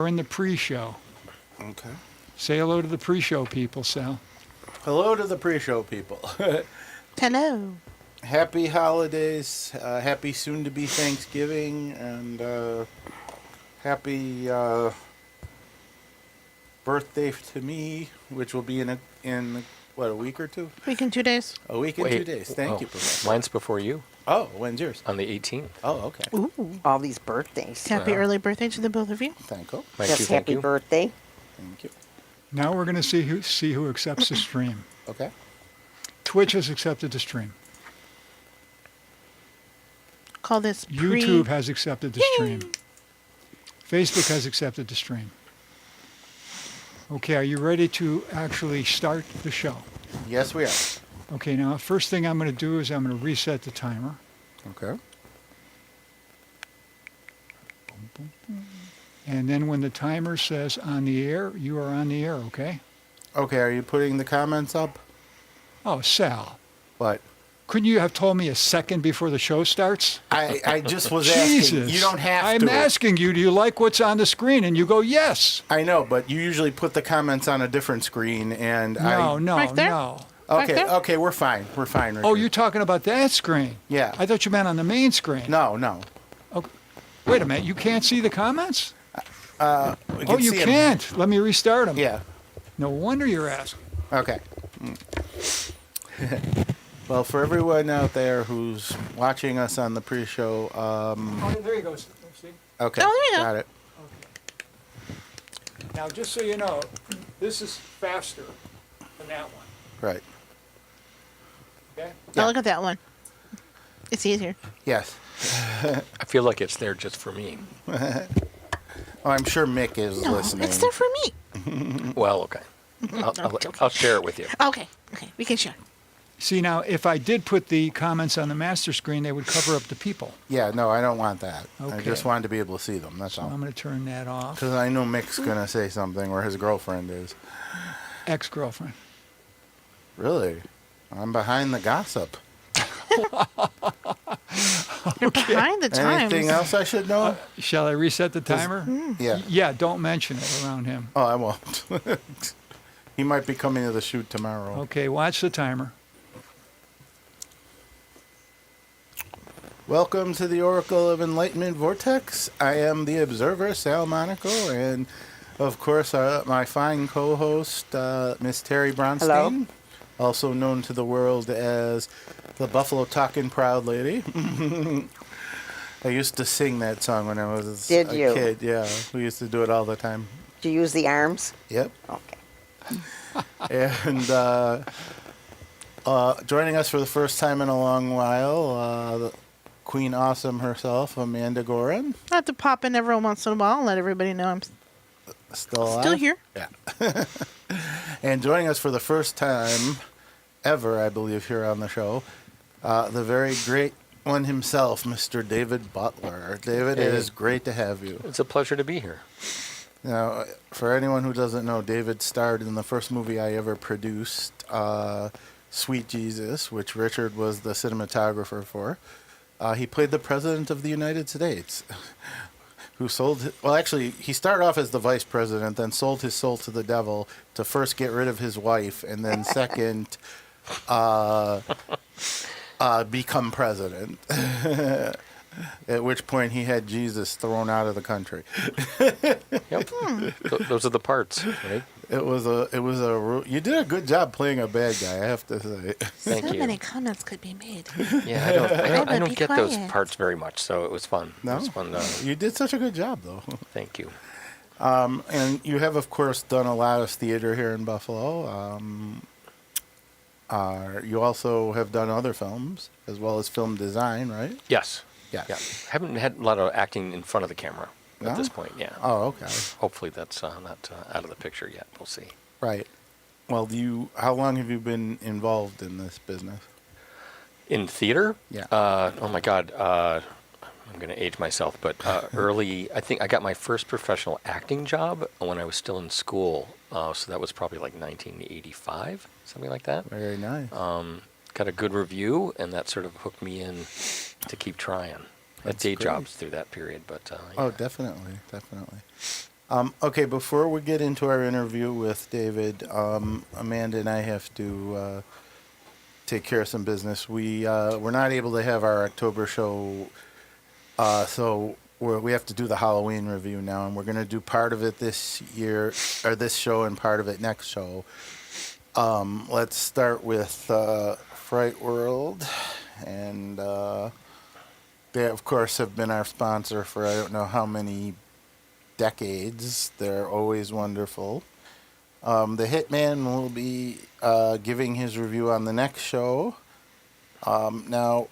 We're in the pre-show. Okay. Say hello to the pre-show people, Sal. Hello to the pre-show people. Hello. Happy holidays. Happy soon-to-be Thanksgiving. And happy birthday to me, which will be in a week or two? Week and 2 days. A week and 2 days. Thank you, Professor. Mine's before you. Oh, when's yours? On the 18th. Oh, okay. Ooh. All these birthdays. Happy early birthday to the both of you. Thank you. Thank Just you, thank happy you. birthday. Thank you. Now we're going to see who accepts the stream. Okay. Twitch has accepted the stream. Call this YouTube has accepted the stream. Facebook has accepted the stream. Okay, are you ready to actually start the show? Yes, we are. Okay, now first thing I'm going to do is I'm going to reset the timer. Okay. And then when the timer says on the air, you are on the air, okay? Okay, are you putting the comments up? Oh, Sal, What? couldn't you have told me a second before the show starts? I just was Jesus. asking. You don't have I'm to. asking you, do you like what's on the screen? And you go, yes. I know, but you usually put the comments on a different screen, and No, no, Right there? no. Back Okay, there? okay, we're fine. We're fine. Oh, Richard. you're talking about that screen. Yeah. I thought you meant on the main screen. No, no. Okay. Wait a minute, you can't see the comments? We Oh, can you see 'em. can't. Let me restart them. Yeah. No wonder you're asking. Okay. Well, for everyone out there who's watching us on the pre-show, Oh, there you go. See? okay, Oh, there you go. got it. Now, just so you know, this is faster than that one. Right. Okay? Yeah. Oh, look at that one. It's easier. Yes. I feel like it's there just for me. Oh, I'm sure Mick is No, listening. it's there for me. Well, okay. I'll share it with you. Okay. Okay. We can share. See, now, if I did put the comments on the master screen, they would cover up the people. Yeah, no, I don't want that. I Okay. just wanted to be able to see them. That's So all. I'm going to turn that off. Because I know Mick's gonna say something where his girlfriend is. Ex-girlfriend. Really? I'm behind the gossip. You're behind the times. Anything else I should know? Shall I reset the timer? Yeah. Yeah, don't mention it around him. Oh, I won't. He might be coming to the shoot tomorrow. Okay, watch the timer. Welcome to the Oracle of Enlightenment Vortex. I am the observer, Sal Monaco, and of course my fine co-host, Miss Terry Braunstein, Hello. also known to the world as the Buffalo Talking Proud Lady. I used to sing that song when I was Did a you? kid. Yeah, we used to do it all the time. Do you use the arms? Yep. Okay. And joining us for the first time in a long while, the Queen Awesome herself, Amanda Goran, I have to pop in every once in a while and let everybody know I'm still alive. still here. Yeah. And joining us for the first time ever, I believe, here on the show, the very great one himself, Mr. David Butler. David, it Hey. is great to have you. It's a pleasure to be here. Now, for anyone who doesn't know, David starred in the first movie I ever produced, Sweet Jesus, which Richard was the cinematographer for. He played the President of the United States, who sold... Well, actually, he started off as the Vice President, then sold his soul to the devil to first get rid of his wife, and then second, become president. At which point he had Jesus thrown out of the country. Yep. Those are the parts, right? You did a good job playing a bad guy, I have to say. Thank So you. many comments could be made. Yeah, I would don't be get those quiet. parts very much, so it was fun. No? It was fun. You did such a good job, though. Thank you. And you have, of course, done a lot of theater here in Buffalo. You also have done other films, as well as film design, right? Yes. Yeah. Yeah. Haven't had a lot of acting in front of the camera No? at this point. Yeah. Oh, okay. Hopefully that's not out of the picture yet. We'll see. Right. Well, how long have you been involved in this business? In theater? Yeah. Oh my God. I'm going to age myself, but I think I got my first professional acting job when I was still in school. So that was probably like 1985, something like that. Very nice. Got a good review, and that sort of hooked me in to keep trying. Had That's day great. jobs through that period, but Oh, yeah. definitely, definitely. Okay, before we get into our interview with David, Amanda and I have to take care of some business. We're not able to have our October show, so we have to do the Halloween review now, and we're going to do part of it this year, or this show, and part of it next show. Let's start with Fright World, and they, of course, have been our sponsor for I don't know how many decades. They're always wonderful. The Hitman will be giving his review on the next show. Now,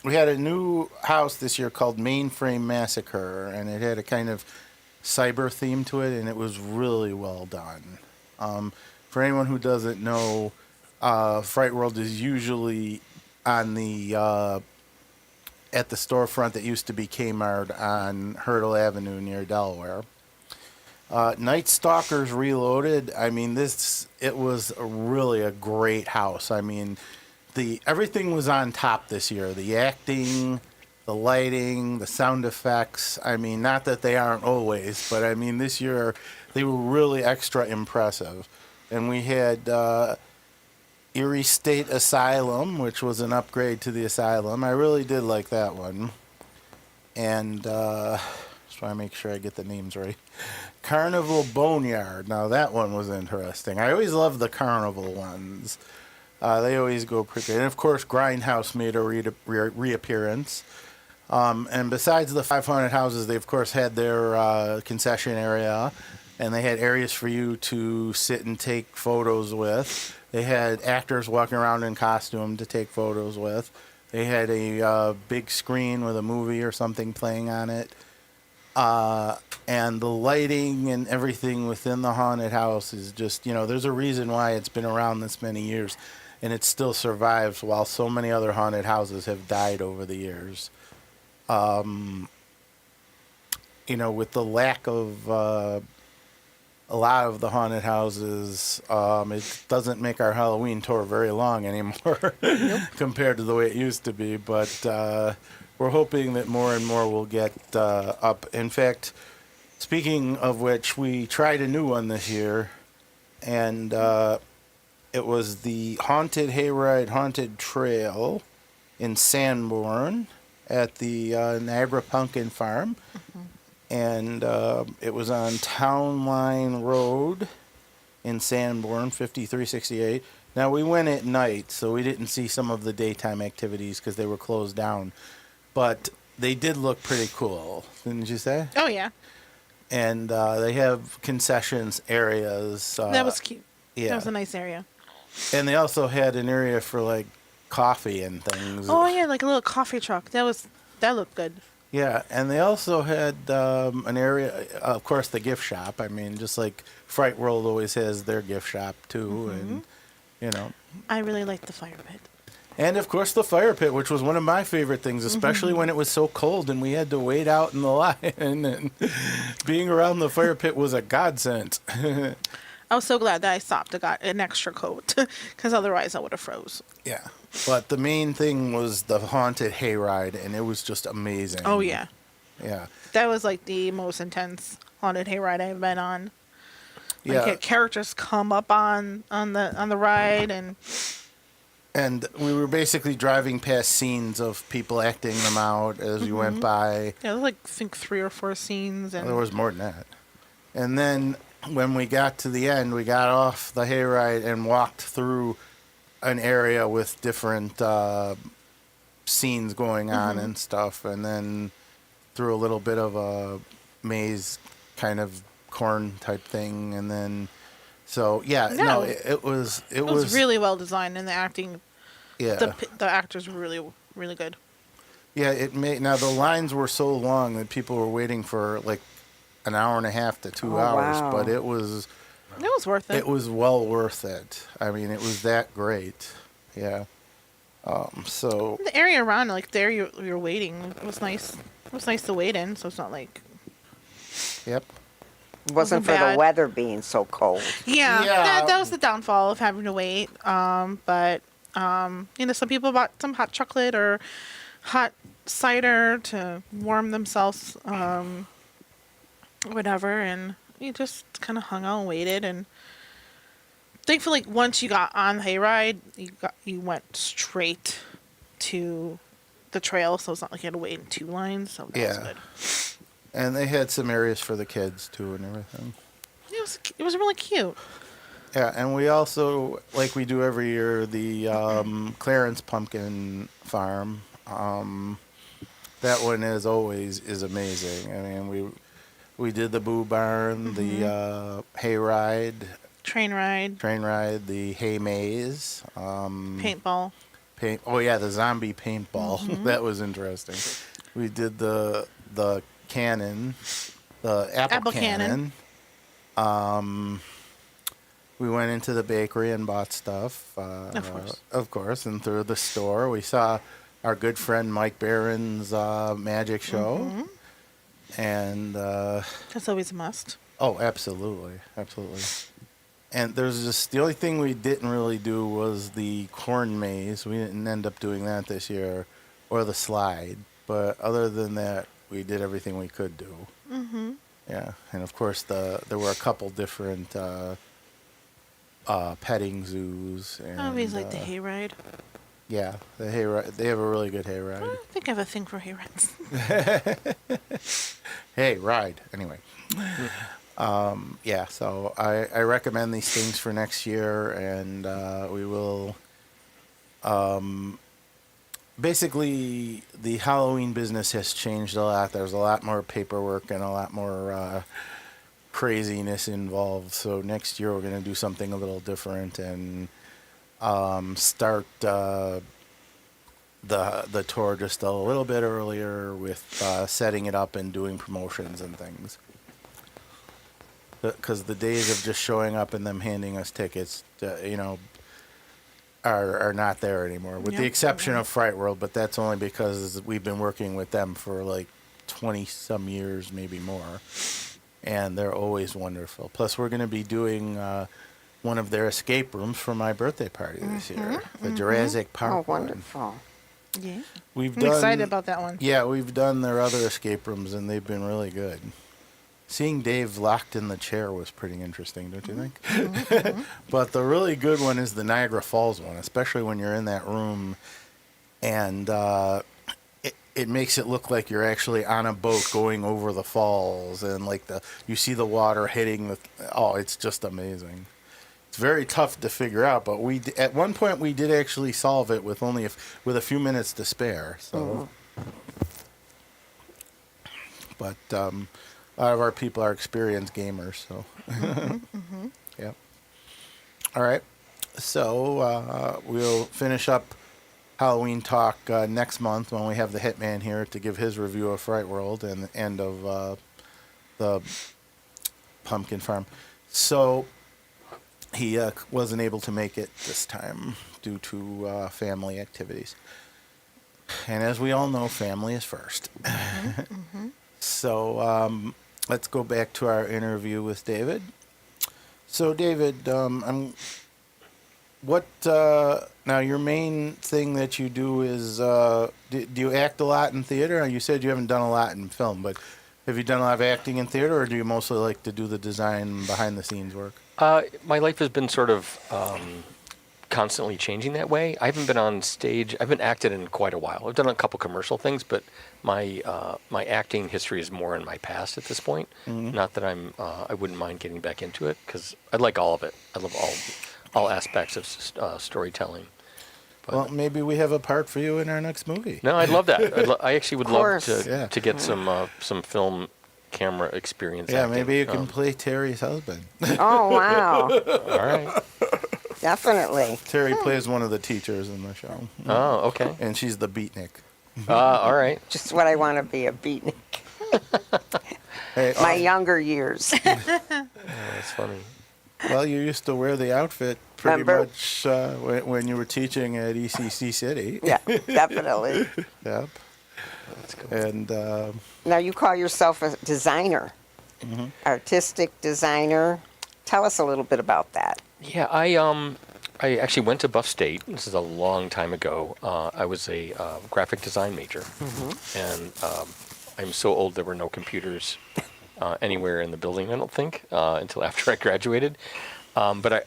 we had a new house this year called Mainframe Massacre, and it had a kind of cyber theme to it, and it was really well done. For anyone who doesn't know, Fright World is usually on the at the storefront that used to be Kmart on Hurdle Avenue near Delaware. Night Stalkers Reloaded. I mean, it was really a great house. I mean, everything was on top this year. The acting, the lighting, the sound effects. I mean, not that they aren't always, but I mean, this year they were really extra impressive. And we had Erie State Asylum, which was an upgrade to the Asylum. I really did like that one. And just want to make sure I get the names right. Carnival Boneyard. Now that one was interesting. I always love the Carnival ones. They always go pretty good. And of course, Grindhouse made a reappearance. And besides the 500 houses, they of course had their concession area, and they had areas for you to sit and take photos with. They had actors walking around in costume to take photos with. They had a big screen with a movie or something playing on it. And the lighting and everything within the haunted house is just, there's a reason why it's been around this many years, and it still survives while so many other haunted houses have died over the years. With the lack of a lot of the haunted houses, it doesn't make our Halloween tour very long anymore compared to the way it used to be. But we're hoping that more and more will get up. In fact, speaking of which, we tried a new one this year, and it was the Haunted Hayride Haunted Trail in Sanborn at the Niagara Pumpkin Farm. Mm-hmm. And it was on Town Line Road in Sanborn, 5368. Now, we went at night, so we didn't see some of the daytime activities because they were closed down. But they did look pretty cool, didn't you say? Oh, yeah. And they have concessions areas. That was cute. Yeah. That was a nice area. And they also had an area for, like, coffee and things. Oh, yeah, like a little coffee truck. That looked good. Yeah, and they also had an area, of course, the gift shop. I mean, just like Fright World always has their gift shop, too. Mm-hmm. And, I really liked the fire pit. And, of course, the fire pit, which was one of my favorite things, especially when it was so cold and we had to wait out in the line. And being around the fire pit was a godsend. I was so glad that I stopped and got an extra coat, because otherwise I would have froze. Yeah. But the main thing was the haunted hayride, and it was just amazing. Oh, yeah. Yeah. That was like the most intense haunted hayride I've been on. Like, Yeah. characters come up on the ride, And we were basically driving past scenes of people acting them out as we went by. yeah, there was like I think 3 or 4 scenes, and There was more than that. And then when we got to the end, we got off the hayride and walked through an area with different scenes going on and stuff, and then through a little bit of a maze kind of corn type thing, and then it was really well designed, and the acting, yeah, the actors were really, really good. yeah. Now the lines were so long that people were waiting for like an hour and a half to 2 hours, wow. but it was worth it. It was well worth it. I mean, it was that great. Yeah. So The area around, like there you're waiting, it was nice. It was nice to wait in, so it's not like. yep. It wasn't for bad. the weather being so cold. Yeah, Yeah. that was the downfall of having to wait. But some people bought some hot chocolate or hot cider to warm themselves, whatever, and we just kind of hung out and waited, and thankfully, once you got on the hayride, you went straight to the trail, so it's not like you had to wait in 2 lines. So that was Yeah. good. And they had some areas for the kids too and everything. It was really cute. Yeah, and we also, like we do every year, the Clarence Pumpkin Farm. That one is amazing. I mean, we did the Boo Barn, the hayride, Train ride, train ride, the hay maze, paintball. Oh yeah, the zombie paintball. That was interesting. We did the cannon, the apple cannon. We went into the bakery and bought stuff. Of course, and through the store we saw our good friend Mike Barron's magic show, and That's always a must. oh, absolutely. And there's just the only thing we didn't really do was the corn maze. We didn't end up doing that this year, or the slide. But other than that, we did everything we could do. Mm-hmm. Yeah, and of course there were a couple different petting zoos. And, I always like the hayride. Yeah, the hayride. They have a really good hayride. I think I have a thing for hayrides. Hey, ride. Anyway. Yeah, so I recommend these things for next year, and we will. Basically, the Halloween business has changed a lot. There's a lot more paperwork and a lot more craziness involved. So next year we're going to do something a little different and start the tour just a little bit earlier with setting it up and doing promotions and things. Because the days of just showing up and them handing us tickets, are not there anymore, with the exception of Fright World, but that's only because we've been working with them for like 20-some years, maybe more, and they're always wonderful. Plus, we're going to be doing one of their escape rooms for my birthday party this year, the Jurassic Park Oh, one. wonderful. Yeah. I'm I'm excited about that one. Yeah, we've done their other escape rooms, and they've been really good. Seeing Dave locked in the chair was pretty interesting, don't you think? But the really good one is the Niagara Falls one, especially when you're in that room, and it makes it look like you're actually on a boat going over the falls, and like you see the water hitting the. Oh, it's just amazing. It's very tough to figure out, but at one point we did actually solve it with with a few minutes to spare. So, but. A lot of our people are experienced gamers, so. Yep. All right. So we'll finish up Halloween talk next month when we have the Hitman here to give his review of Fright World and the end of the Pumpkin Farm. So he wasn't able to make it this time due to family activities. And as we all know, family is first. So let's go back to our interview with David. So, David, now your main thing that you do is, do you act a lot in theater? You said you haven't done a lot in film, but have you done a lot of acting in theater, or do you mostly like to do the design behind the scenes work? My life has been sort of constantly changing that way. I haven't been on stage. I haven't acted in quite a while. I've done a couple commercial things, but my acting history is more in my past at this point. Not that I wouldn't mind getting back into it, because I like all of it. I love all aspects of storytelling. But Well, maybe we have a part for you in our next movie. no, I'd love that. I actually would love course. to get some film camera experience. Yeah, acting. maybe you can play Terry's husband. Oh, wow. All right. Definitely. Terry plays one of the teachers in the show, Oh, okay. and she's the beatnik. All right. Just what I want to be, a beatnik. Hey, My younger years. That's funny. well, you used to wear the outfit pretty Remember? much when you were teaching at ECC City. Yeah, definitely. Yep. That's cool. And Now, you call yourself a designer, artistic designer. Tell us a little bit about that. Yeah, I actually went to Buff State. This is a long time ago. I was a graphic design major, and I'm so old there were no computers anywhere in the building, I don't think, until after I graduated. But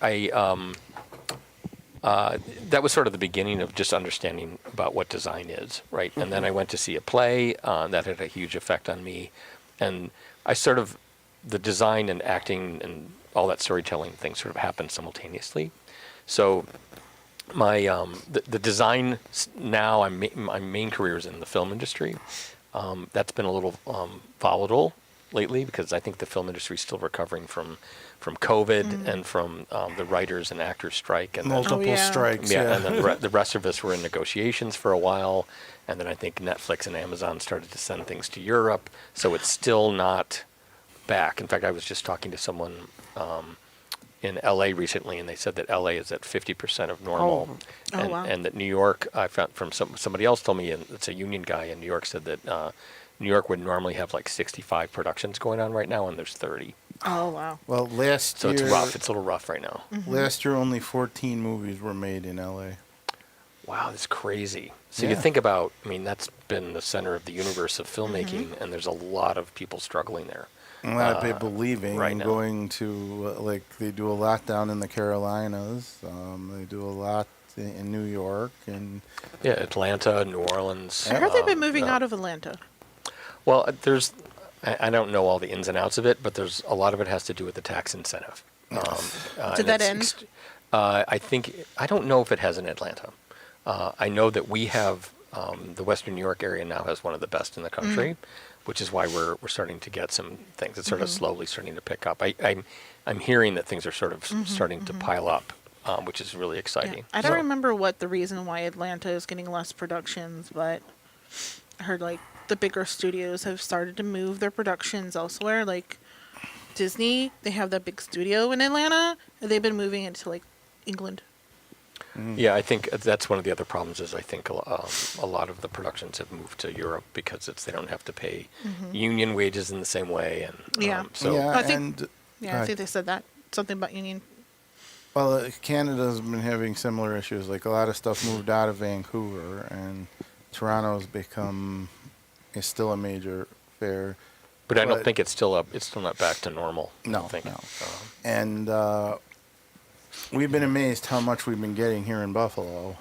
that was sort of the beginning of just understanding about what design is, right? And then I went to see a play that had a huge effect on me. And I sort of, the design and acting and all that storytelling thing sort of happened simultaneously. So my the design now, my main career is in the film industry. That's been a little volatile lately because I think the film industry is still recovering from COVID and from the writers and actors strike and Multiple strikes. yeah, Yeah. and then the rest of us were in negotiations for a while, and then I think Netflix and Amazon started to send things to Europe, so it's still not back. In fact, I was just talking to someone in LA recently, and they said that LA is at 50% of normal, Oh, and, wow. and that New York, I found from somebody else told me, and it's a union guy in New York, said that New York would normally have like 65 productions going on right now, and there's 30. Oh wow. Well, last So year, it's rough. It's a little rough right now. last year only 14 movies were made in LA. Wow, that's crazy. So Yeah. you think about, I mean, that's been the center of the universe of filmmaking, and there's a lot of people struggling there. A lot of people leaving right and now. going to, like, they do a lot down in the Carolinas. They do a lot in New York. And Yeah, Atlanta, New Orleans. I heard they've been moving out of Atlanta. Well, I don't know all the ins and outs of it, but there's a lot of it has to do with the tax incentive. Did and that it's end? I don't know if it has in Atlanta. I know that we have, the Western New York area now has one of the best in the country, which is why we're starting to get some things. It's sort of slowly starting to pick up. I'm hearing that things are sort of starting to pile up, which is really Yeah. exciting. I don't remember what the reason why Atlanta is getting less productions, but I heard like the bigger studios have started to move their productions elsewhere. Like Disney, they have that big studio in Atlanta, and they've been moving it to like England. Yeah, I think that's one of the other problems is I think a lot of the productions have moved to Europe because they don't have to pay union wages in the same way. And Yeah. so yeah, I think- and Yeah, I think they said that. Something about union. well, Canada's been having similar issues. Like a lot of stuff moved out of Vancouver, and Toronto's is still a major fair. But I don't But- think it's still not back to normal. I No, don't think. no. And we've been amazed how much we've been getting here in Buffalo.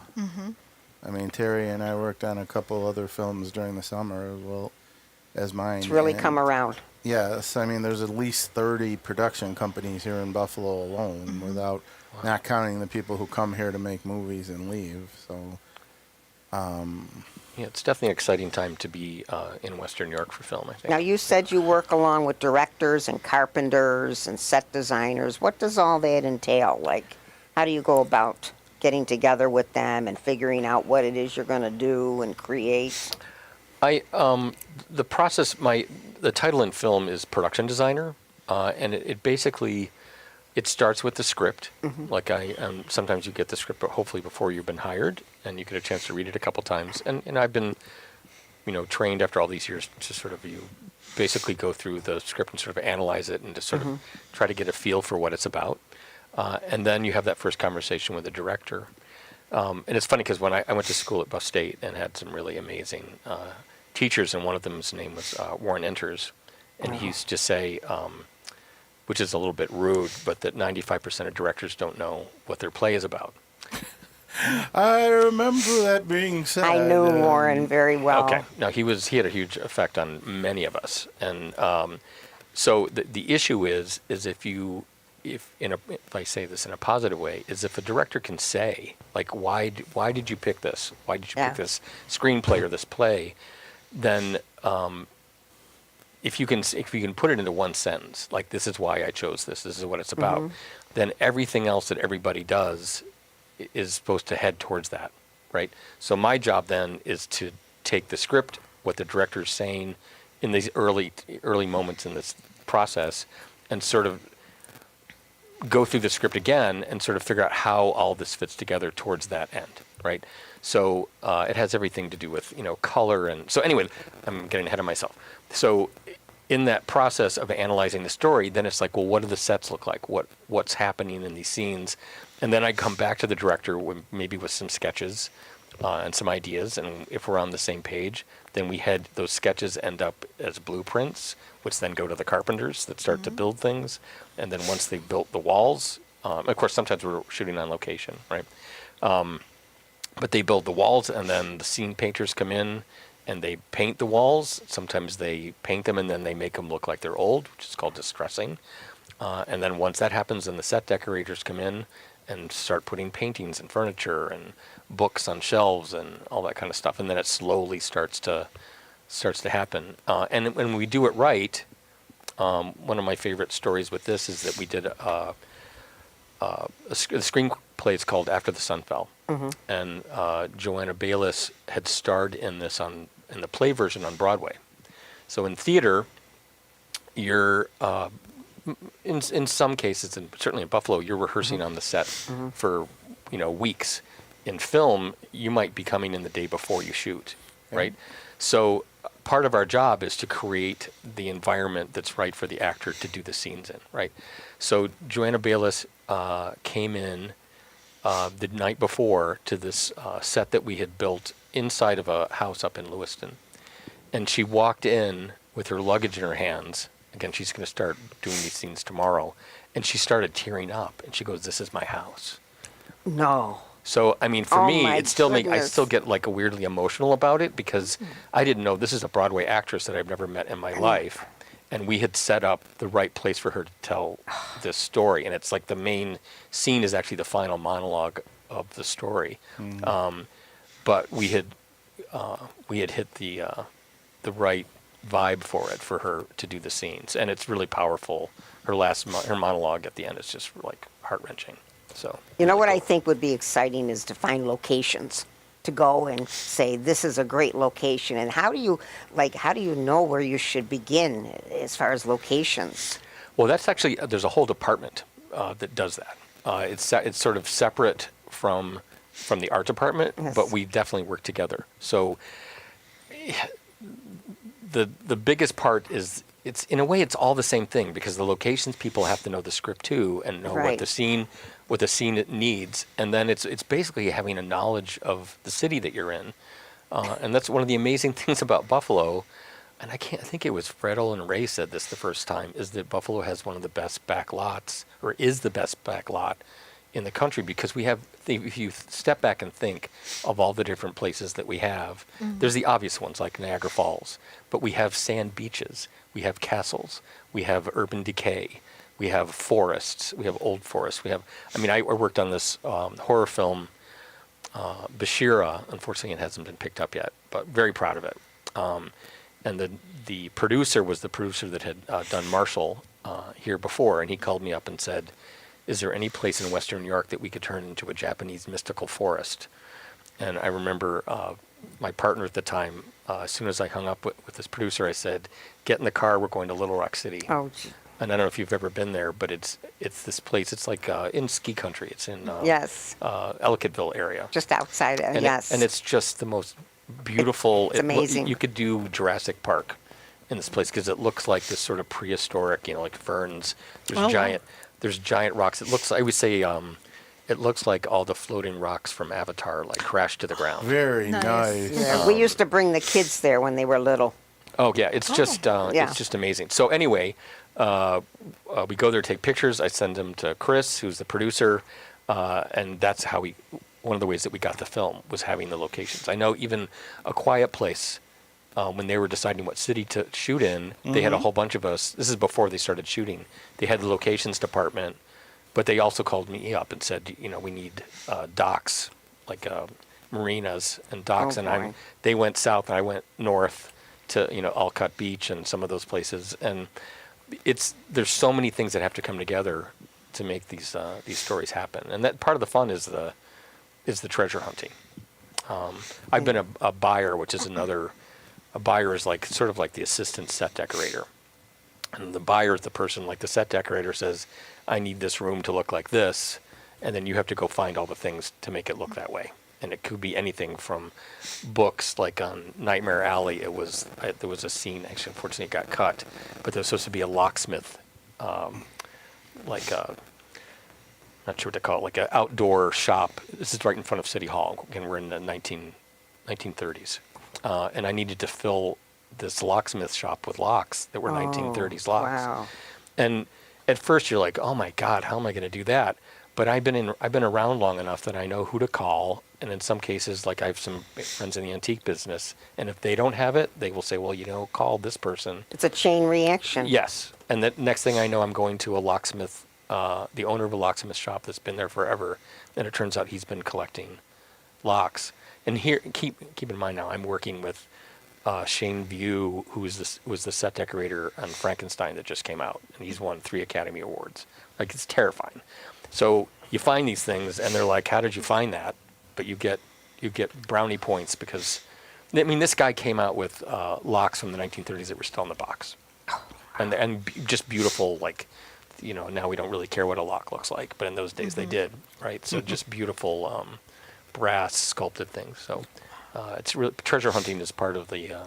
I mean, Terry and I worked on a couple other films during the summer as well as mine. It's really and come around. Yes, I mean, there's at least 30 production companies here in Buffalo alone, without not counting the people who come here to make movies and leave. So, Yeah, it's definitely an exciting time to be in Western New York for film, I think. Now, you said you work along with directors and carpenters and set designers. What does all that entail? Like, how do you go about getting together with them and figuring out what it is you're going to do and create? The process, the title in film is production designer, and it basically, it starts with the script. Like sometimes you get the script, but hopefully before you've been hired, and you get a chance to read it a couple times. And I've been, trained after all these years to sort of you basically go through the script and sort of analyze it and to sort of try to get a feel for what it's about. And then you have that first conversation with the director. And it's funny because when I went to school at Buff State and had some really amazing teachers, and one of them's name was Warren Enters, and he used to say, which is a little bit rude, but that 95% of directors don't know what their play is about. I remember that being said. I knew Warren very well. Okay. Now he had a huge effect on many of us, and so the issue is if I say this in a positive way, is if a director can say like why did you pick this? Why did you pick this screenplay or this play? Then if you can put it into one sentence, like this is why I chose this is what it's about, then everything else that everybody does is supposed to head towards that, right? So my job then is to take the script, what the director's saying in these early moments in this process, and sort of go through the script again and sort of figure out how all this fits together towards that end, right? So it has everything to do with color, and so anyway, I'm getting ahead of myself. So in that process of analyzing the story, then it's like, well, what do the sets look like? What's happening in these scenes? And then I come back to the director maybe with some sketches and some ideas, and if we're on the same page, then those sketches end up as blueprints, which then go to the carpenters that start to build things, and then once they've built the walls, of course sometimes we're shooting on location, right? But they build the walls, and then the scene painters come in and they paint the walls. Sometimes they paint them and then they make them look like they're old, which is called distressing. And then once that happens, then the set decorators come in and start putting paintings and furniture and books on shelves and all that kind of stuff. And then it slowly starts to happen. And when we do it right, one of my favorite stories with this is that we did the screenplay is called After the Sun Fell. And Joanna Bayless had starred in this in the play version on Broadway. So in theater, you're in some cases, and certainly in Buffalo, you're rehearsing on the set for weeks. In film, you might be coming in the day before you shoot, right? So part of our job is to create the environment that's right for the actor to do the scenes in, right? So Joanna Bayless came in the night before to this set that we had built inside of a house up in Lewiston. And she walked in with her luggage in her hands. Again, she's going to start doing these scenes tomorrow. And she started tearing up. And she goes, "This is my house." No. So, I mean, for Oh me, my it still I goodness. still get like a weirdly emotional about it because I didn't know this is a Broadway actress that I've never met in my life. And we had set up the right place for her to tell this story. And it's like the main scene is actually the final monologue of the story. But we had hit the right vibe for her to do the scenes. And it's really powerful. Her monologue at the end is just like heart-wrenching. So You know what I think would be exciting is to find locations to go and say this is a great location. And how do you know where you should begin as far as locations? Well, that's actually there's a whole department that does that. It's sort of separate from the art department, Yes. but we definitely work together. So the biggest part is it's in a way it's all the same thing because the locations people have to know the script too and know Right. what the scene needs, and then it's basically having a knowledge of the city that you're in, and that's one of the amazing things about Buffalo. And I think it was Fredel and Ray said this the first time, is that Buffalo has one of the best back lots, or is the best back lot in the country, because we have, if you step back and think of all the different places that we have, there's the obvious ones like Niagara Falls, but we have sand beaches, we have castles, we have urban decay, we have forests, we have old forests, I worked on this horror film, Bashira. Unfortunately, it hasn't been picked up yet, but very proud of it. And the producer was the producer that had done Marshall here before, and he called me up and said, "Is there any place in Western New York that we could turn into a Japanese mystical forest?" And I remember my partner at the time, as soon as I hung up with this producer, I said, "Get in the car, we're going to Little Rock City." Oh, gee. And I don't know if you've ever been there, but it's this place. It's like in ski country. It's in Yes. Ellicottville area. Just outside. And Yes. and it's just the most beautiful. It's amazing. You could do Jurassic Park in this place because it looks like this sort of prehistoric, like ferns. There's Oh, wow. giant rocks. I would say, it looks like all the floating rocks from Avatar, like crashed to the ground. Very Nice. nice. Yeah, we used to bring the kids there when they were little. Oh yeah, it's just Yeah. it's just amazing. So anyway, we go there, take pictures. I send them to Chris, who's the producer, and that's how one of the ways that we got the film was having the locations. I know even A Quiet Place, when they were deciding what city to shoot in, they had a whole bunch of us. This is before they started shooting. They had the locations department, but they also called me up and said, we need docks, like marinas and docks. Oh, And boy. they went south, and I went north to Alcott Beach and some of those places. And there's so many things that have to come together to make these stories happen. And that part of the fun is the treasure hunting. I've been a buyer, which is another. A buyer is like sort of like the assistant set decorator, and the buyer is the person, like the set decorator says, "I need this room to look like this," and then you have to go find all the things to make it look that way. And it could be anything from books, like on Nightmare Alley. There was a scene, actually, unfortunately, it got cut, but there was supposed to be a locksmith, not sure what to call it, like an outdoor shop. This is right in front of City Hall, and we're in the 1930s. And I needed to fill this locksmith shop with locks that were 1930s locks. Wow. And at first you're like, oh my God, how am I going to do that? But I've been around long enough that I know who to call. And in some cases, like I have some friends in the antique business, and if they don't have it, they will say, well, call this person. It's a chain reaction. Yes. And the next thing I know, I'm going to a locksmith, the owner of a locksmith shop that's been there forever. And it turns out he's been collecting locks. And here, keep in mind now, I'm working with Shane View, who was the set decorator on Frankenstein that just came out, and he's won 3 Academy Awards. Like, it's terrifying. So you find these things, and they're like, "How did you find that?" But you get brownie points because, I mean, this guy came out with locks from the 1930s that were still in the box, and just beautiful. Like, now we don't really care what a lock looks like, but in those days they did, right? So just beautiful brass sculpted things. So. It's really, treasure hunting is part of the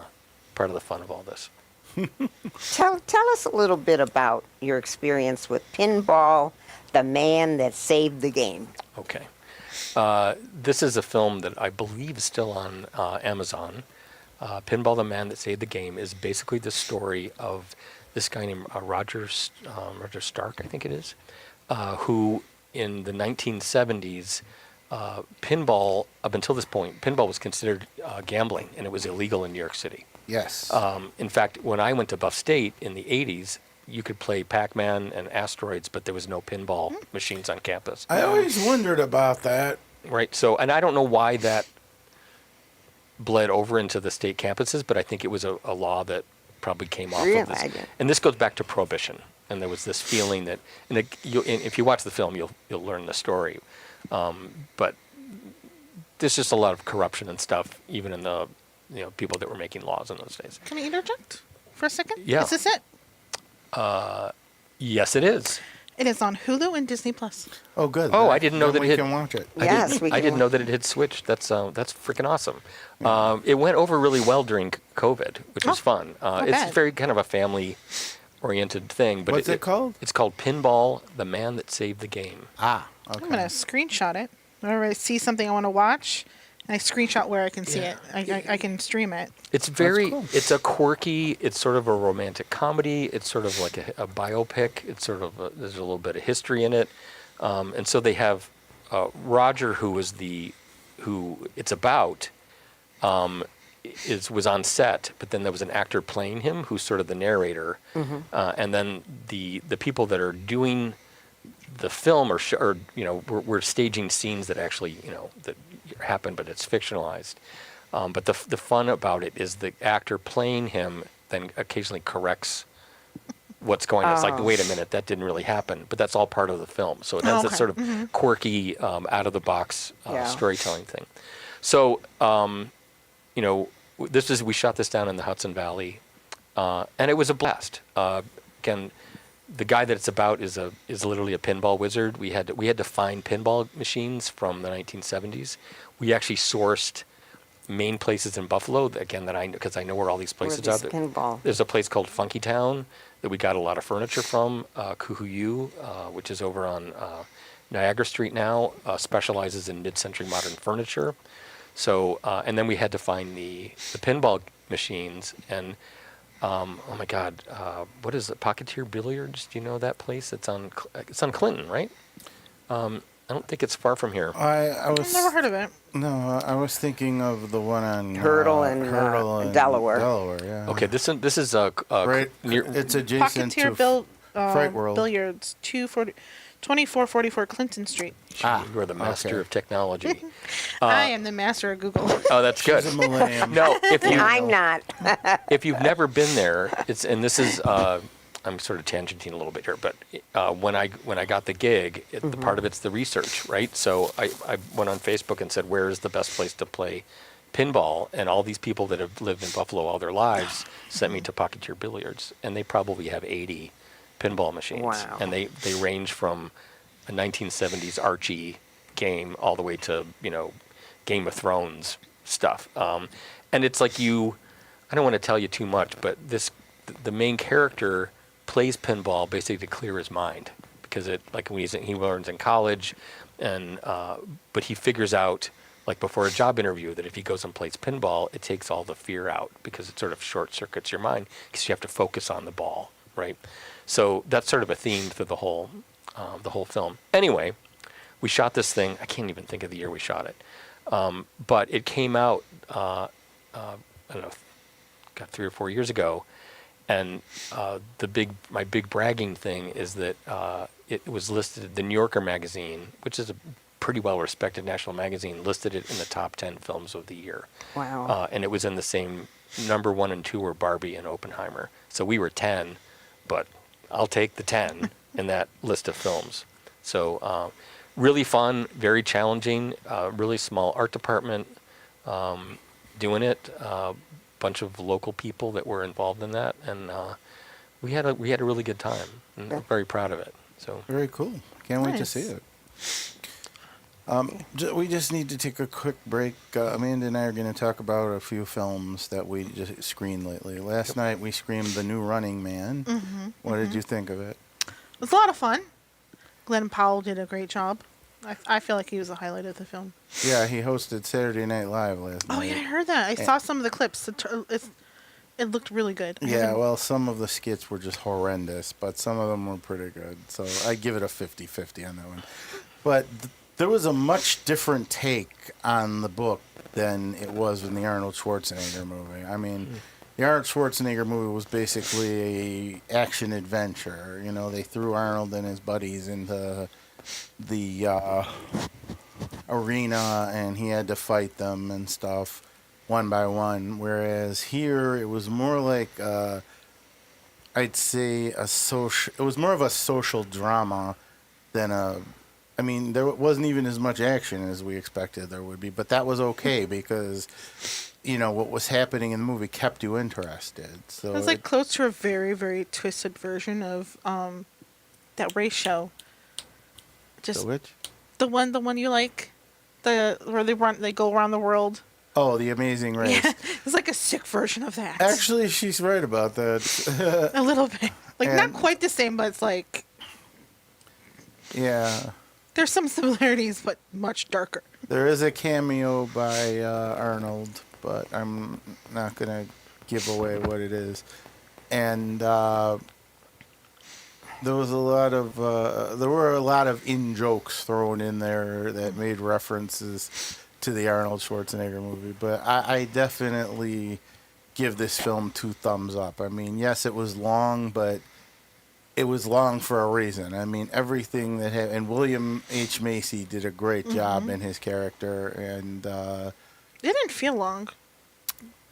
fun of all this. Tell us a little bit about your experience with Pinball, the man that saved the game. Okay. This is a film that I believe is still on Amazon. Pinball, the Man That Saved the Game is basically the story of this guy named Roger Stark, I think it is, who in the 1970s, pinball, up until this point, pinball was considered gambling, and it was illegal in New York City. Yes. In fact, when I went to Buff State in the 80s, you could play Pac-Man and Asteroids, but there was no pinball machines on campus. I always wondered about that. Right. So, and I don't know why that bled over into the state campuses, but I think it was a law that probably came off of this. And this goes back to Prohibition. And there was this feeling that, and if you watch the film, you'll learn the story. But there's just a lot of corruption and stuff, even in the people that were making laws in those days. Can I interject for a second? Yeah. Is this it? Yes, it is. It is on Hulu and Disney Plus. Oh, good. Oh, I didn't know Then that we it can watch it. Yes, we I can didn't know that it had switched. That's freaking awesome. It went over really well during COVID, which was fun. It's bad. very kind of a family-oriented thing. But What's it called? It's called Pinball, the Man That Saved the Game. Ah, okay. I'm gonna screenshot it. Whenever I see something I want to watch, and I screenshot where I can see it. I can stream it. It's very, cool. it's a quirky, it's sort of a romantic comedy. It's sort of like a biopic. It's sort of, there's a little bit of history in it. And so they have Roger, who it's about, was on set, but then there was an actor playing him who's sort of the narrator. And then the people that are doing the film we're staging scenes that actually, that happen, but it's fictionalized. But the fun about it is the actor playing him then occasionally corrects what's going on. It's like, wait a minute, that didn't really happen. But that's all part of the film. So it has that sort of quirky, out-of-the-box storytelling thing. So, we shot this down in the Hudson Valley, and it was a blast. Again, the guy that it's about is literally a pinball wizard. We had to find pinball machines from the 1970s. We actually sourced main places in Buffalo, again, because I know where all these places are. Pinball. There's a place called Funky Town that we got a lot of furniture from. Kuhuyu, which is over on Niagara Street now, specializes in mid-century modern furniture. So, and then we had to find the pinball machines, and oh my God, what is it? Pocketeer Billiards? Do you know that place? It's on Clinton, right? I don't think it's far from here. I've never heard of it. No, I was thinking of the one on Hurdle and Delaware. Delaware, yeah. Okay, this is Right, near. it's adjacent Pocketeer to Fright World. Billiards, 2444 Clinton Street. You are the master okay. of technology. I am the master of Google. Oh, that's good. She's a millennium. No, I'm not. if you've never been there, this is I'm sort of tangenting a little bit here, but when I got the gig, the part of it's the research, right? So I went on Facebook and said, where is the best place to play pinball? And all these people that have lived in Buffalo all their lives sent me to Pocketeer Billiards, and they probably have 80 pinball machines. Wow. And they range from a 1970s Archie game all the way to, Game of Thrones stuff. And it's like I don't want to tell you too much, but the main character plays pinball basically to clear his mind because it like when he learns in college, and but he figures out like before a job interview that if he goes and plays pinball, it takes all the fear out because it sort of short circuits your mind because you have to focus on the ball, right? So that's sort of a theme through the whole film. Anyway, we shot this thing. I can't even think of the year we shot it, but it came out. I don't know, got 3 or 4 years ago, and my big bragging thing is that it was listed. The New Yorker magazine, which is a pretty well respected national magazine, listed it in the top 10 films of the year. Wow. And it was in the same number 1 and 2 were Barbie and Oppenheimer. So we were 10, but I'll take the 10 in that list of films. So really fun, very challenging, really small art department doing it. Bunch of local people that were involved in that, and we had a really good time, and I'm very proud of it. So Very cool. Can't wait to Nice. see it. We just need to take a quick break. Amanda and I are going to talk about a few films that we just screened lately. Last night we screened The New Running Man. What did you think of it? It was a lot of fun. Glenn Powell did a great job. I feel like he was the highlight of the film. Yeah, he hosted Saturday Night Live last night. Oh yeah, I heard that. I saw some of the clips. It looked really good. Yeah, well, some of the skits were just horrendous, but some of them were pretty good. So I give it a 50-50 on that one. But there was a much different take on the book than it was in the Arnold Schwarzenegger movie. I mean, the Arnold Schwarzenegger movie was basically a action adventure. You know, they threw Arnold and his buddies into the arena, and he had to fight them and stuff one by one. Whereas here, it was more like I'd say it was more of a social drama than a. I mean, there wasn't even as much action as we expected there would be, but that was okay because, you know, what was happening in the movie kept you interested. So It was like close to a very, very twisted version of that race show. Just which? the one you like, where they go around the world. Oh, The Amazing Race. Yeah, it's like a sick version of that. Actually, she's right about that. A little bit, like not And- quite the same, but it's like Yeah. there's some similarities, but much darker. There is a cameo by Arnold, but I'm not going to give away what it is. And there were a lot of in-jokes thrown in there that made references to the Arnold Schwarzenegger movie. But I definitely give this film 2 thumbs up. I mean, yes, it was long, but it was long for a reason. I mean, everything that and William H. Macy did a great job in his character, and It didn't feel long.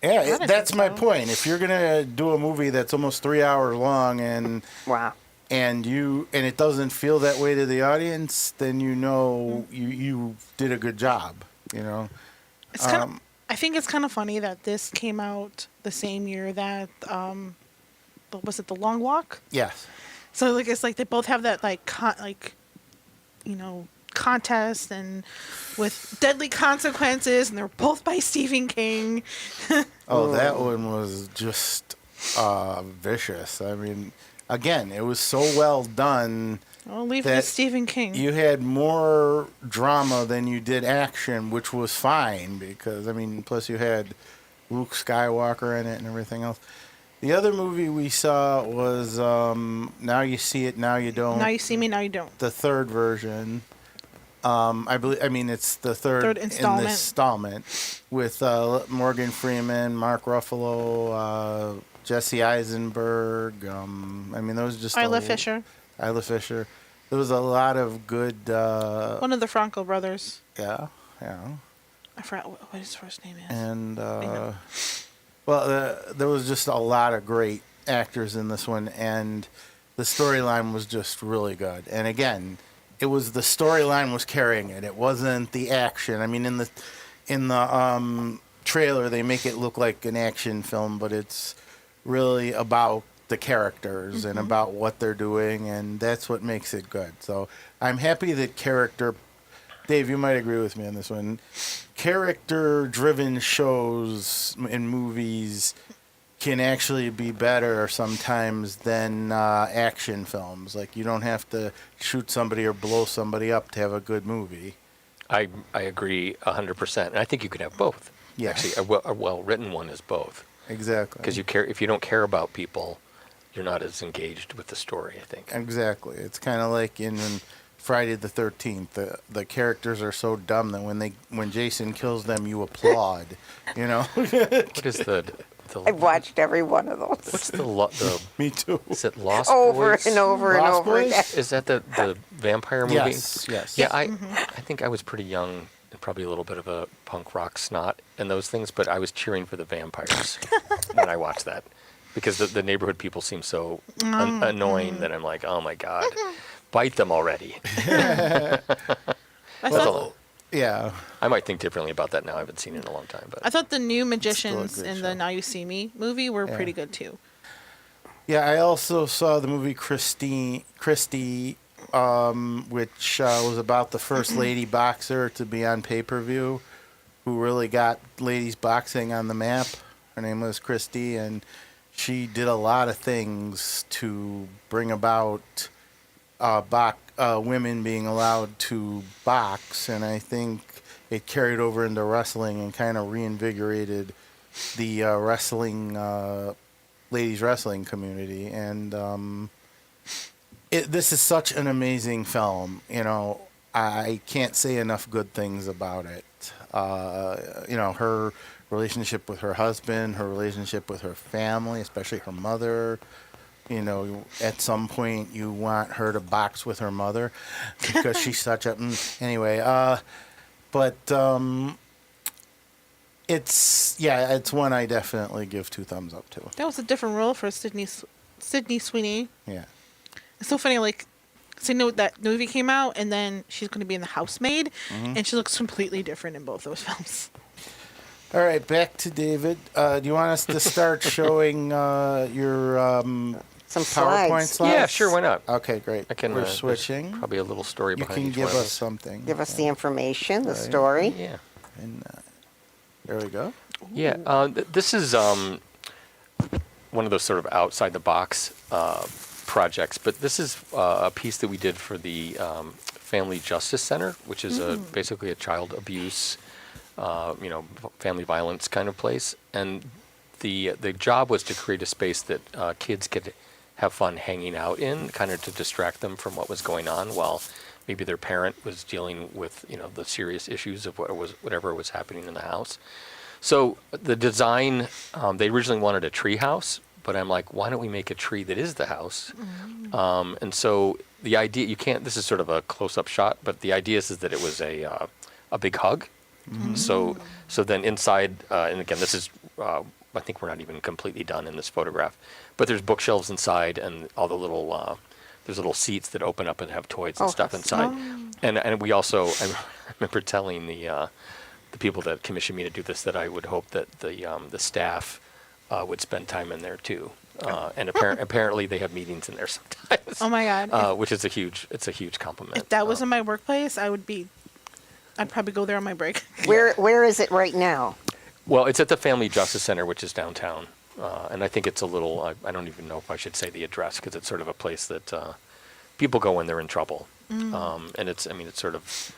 yeah, didn't that's think my so. point. If you're gonna do a movie that's almost 3 hours long and Wow. it doesn't feel that way to the audience, then you know you did a good job. You know, It's kind of. I think it's kind of funny that this came out the same year that was it The Long Walk? yes. So like it's like they both have that contest and with deadly consequences, and they're both by Stephen King. Oh, that one was just vicious. I mean, again, it was so well done. I'll leave it That to Stephen King. You had more drama than you did action, which was fine because, I mean, plus you had Luke Skywalker in it and everything else. The other movie we saw was Now You See It, Now You Don't. Now you see me, now you don't. The third version. It's the third Third in installment. this installment with Morgan Freeman, Mark Ruffalo, Jesse Eisenberg. Those just Isla Fisher, Isla Fisher. There was a lot of good. one of the Franco brothers. Yeah. I forgot what his first name is. And know. there was just a lot of great actors in this one, and the storyline was just really good. And again, it was the storyline was carrying it. It wasn't the action. I mean, in the trailer, they make it look like an action film, but it's really about the characters and about what they're doing, and that's what makes it good. So I'm happy that Dave, you might agree with me on this one. Character-driven shows in movies can actually be better sometimes than action films. Like, you don't have to shoot somebody or blow somebody up to have a good movie. I agree 100%, and I think you could have both. Yeah. Actually, a well-written one is both. Exactly. Because if you don't care about people, you're not as engaged with the story, I think. Exactly. It's kind of like in Friday the 13th. The characters are so dumb that when Jason kills them, you applaud. You know. What is the I've watched every one of those. what's the Me too. is it Lost Over Boys? and over and Lost over Boys? again. Is that the vampire movie? Yes. Yes. Yeah, I think I was pretty young and probably a little bit of a punk rock snot and those things, but I was cheering for the vampires when I watched that because the neighborhood people seem so annoying that I'm like, oh my god, bite them already. I Well, thought yeah. I might think differently about that now. I haven't seen it in a long time, but I thought the new magicians great in show. the Now You See Me movie were Yeah. pretty good too. Yeah, I also saw the movie Christie, which was about the first lady boxer to be on pay-per-view, who really got ladies boxing on the map. Her name was Christie, and she did a lot of things to bring about women being allowed to box, and I think it carried over into wrestling and kind of reinvigorated the ladies wrestling community. And this is such an amazing film. You know, I can't say enough good things about it. You know, her relationship with her husband, her relationship with her family, especially her mother. You know, at some point you want her to box with her mother because she's such a... Anyway, but it's one I definitely give 2 thumbs up to. That was a different role for Sydney Sweeney. Yeah. It's so funny, like, so you know that movie came out, and then she's going to be in The Housemaid, and she looks completely different in both those films. All right, back to David. Do you want us to start showing your Some PowerPoint slides. slides? yeah, sure, why not? Okay, great. I can. We're there's switching. Probably a little story You behind can each give one of us something. Give us the information, the Right. story. Yeah. And, there we go. Yeah, this is one of those sort of outside the box projects, but this is a piece that we did for the Family Justice Center, which is basically a child abuse, family violence kind of place. And the job was to create a space that kids could have fun hanging out in, kind of to distract them from what was going on while maybe their parent was dealing with, the serious issues of whatever was happening in the house. So the design, they originally wanted a tree house, but I'm like, why don't we make a tree that is the house? And so the idea, this is sort of a close-up shot, but the idea is that it was a big hug. So then inside, and again, this is, I think we're not even completely done in this photograph, but there's bookshelves inside and all the little, there's little seats that open up and have toys and stuff inside. And we also, I remember telling the people that commissioned me to do this that I would hope that the staff would spend time in there too. And apparently they have meetings in there sometimes. Oh my God. Which is it's a huge compliment. If that was in my workplace, I'd probably go there on my break. Where is it right now? Well, it's at the Family Justice Center, which is downtown. And I think it's a little, I don't even know if I should say the address, because it's sort of a place that people go when they're in trouble. And it's sort of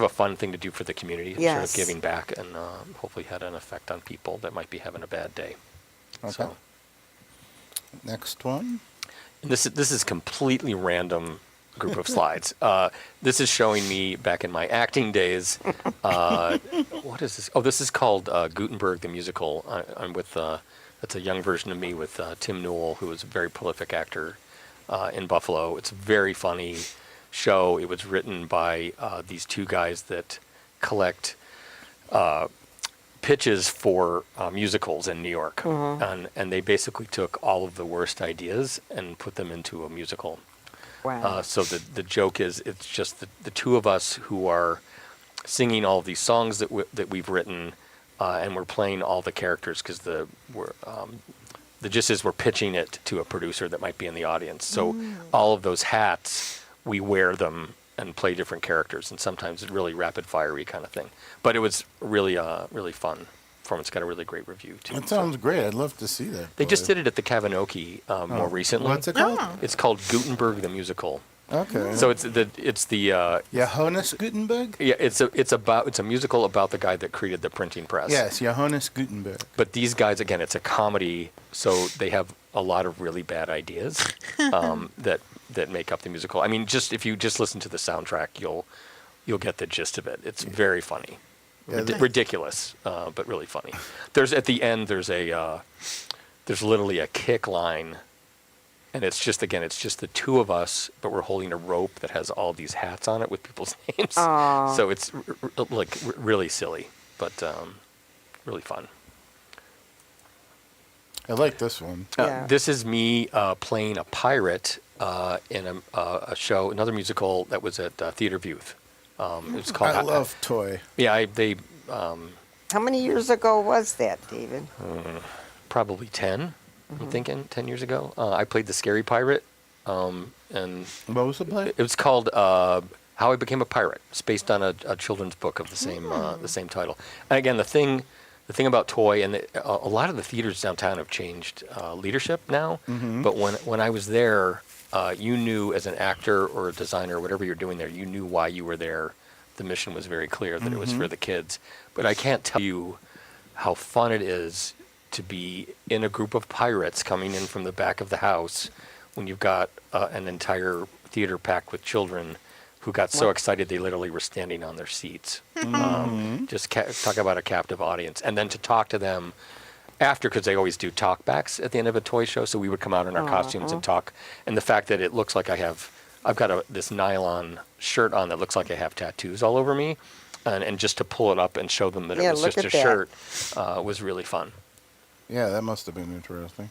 a fun thing to do for the community, sort Yes. of giving back, and hopefully had an effect on people that might be having a bad day. Okay. So, Next one. and this is completely random group of slides. This is showing me back in my acting days. What is this? Oh, this is called Gutenberg the Musical. I'm with that's a young version of me with Tim Newell, who is a very prolific actor in Buffalo. It's a very funny show. It was written by these 2 guys that collect pitches for musicals in New York, and they basically took all of the worst ideas and put them into a musical. Wow. So the joke is, it's just the 2 of us who are singing all of these songs that we've written, and we're playing all the characters because the gist is we're pitching it to a producer that might be in the audience. So all of those hats, we wear them and play different characters, and sometimes it's really rapid fiery kind of thing. But it was really really fun. performance got a really great review too. That sounds great. I'd love to see that. They just play. did it at the Kavanoki more recently. What's it called? Oh. It's called Gutenberg the Musical. Okay. So it's the Johannes Gutenberg? yeah, it's a musical about the guy that created the printing press. Yes, Johannes Gutenberg. But these guys, again, it's a comedy, so they have a lot of really bad ideas that make up the musical. I mean, if you just listen to the soundtrack, you'll get the gist of it. It's very funny, Yeah, ridiculous, but really funny. At the end there's literally a kick line, and it's just the two of us, but we're holding a rope that has all these hats on it with people's names. Aw. So it's really silly, but really fun. I like this one. Yeah. This is me playing a pirate in a show, another musical that was at Theater of Youth. It was called. I love Toy. Yeah, they How many years ago was that, David? probably 10. I'm thinking 10 years ago. I played the scary pirate, and What was the play? it was called How I Became a Pirate. It's based on a children's book of the same title. And again, the thing about Toy, and a lot of the theaters downtown have changed leadership now. But when I was there, you knew as an actor or a designer, whatever you're doing there, you knew why you were there. The mission was very clear that it was for the kids. But I can't tell you how fun it is to be in a group of pirates coming in from the back of the house when you've got an entire theater packed with children who got so excited they literally were standing on their seats. Talk about a captive audience. And then to talk to them after, because they always do talk backs at the end of a toy show, so we would come out in our costumes and talk. And the fact that it looks like I've got this nylon shirt on that looks like I have tattoos all over me, and just to pull it up and show them that it was look just at a that. shirt was really fun. Yeah, that must have been interesting.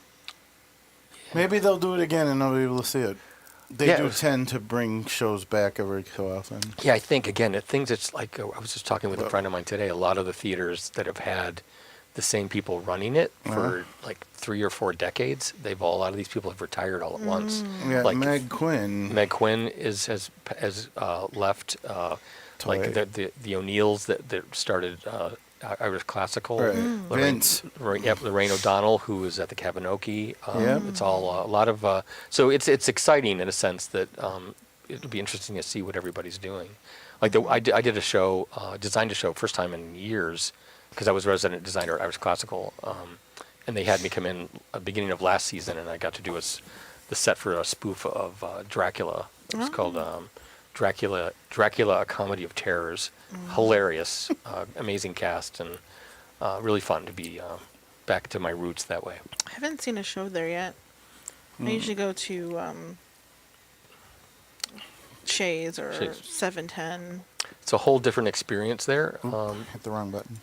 Maybe they'll do it again and I'll be able to see it. They Yeah, it do was- tend to bring shows back every so often. Yeah, I think, again, it's like, I was just talking with a friend of mine today, a lot of the theaters that have had the same people running it for like 3 or 4 decades, a lot of these people have retired all at once. Yeah, Like Meg Quinn. Meg Quinn has left, like Toy. the O'Neills that started Irish Classical. Right. Lorraine, Vince. Lorraine O'Donnell, who was at the Kavanoki. Yep. It's all a lot of. So it's exciting in a sense that it'll be interesting to see what everybody's doing. Like I did a show, designed a show first time in years, because I was resident designer at Irish Classical, and they had me come in beginning of last season, and I got to do the set for a spoof of Dracula. It was called Dracula, A Comedy of Terrors. Hilarious, amazing cast, and really fun to be back to my roots that way. I haven't seen a show there yet. I usually go to Shays or Shays. 710. It's a whole different experience there. Hit the wrong button.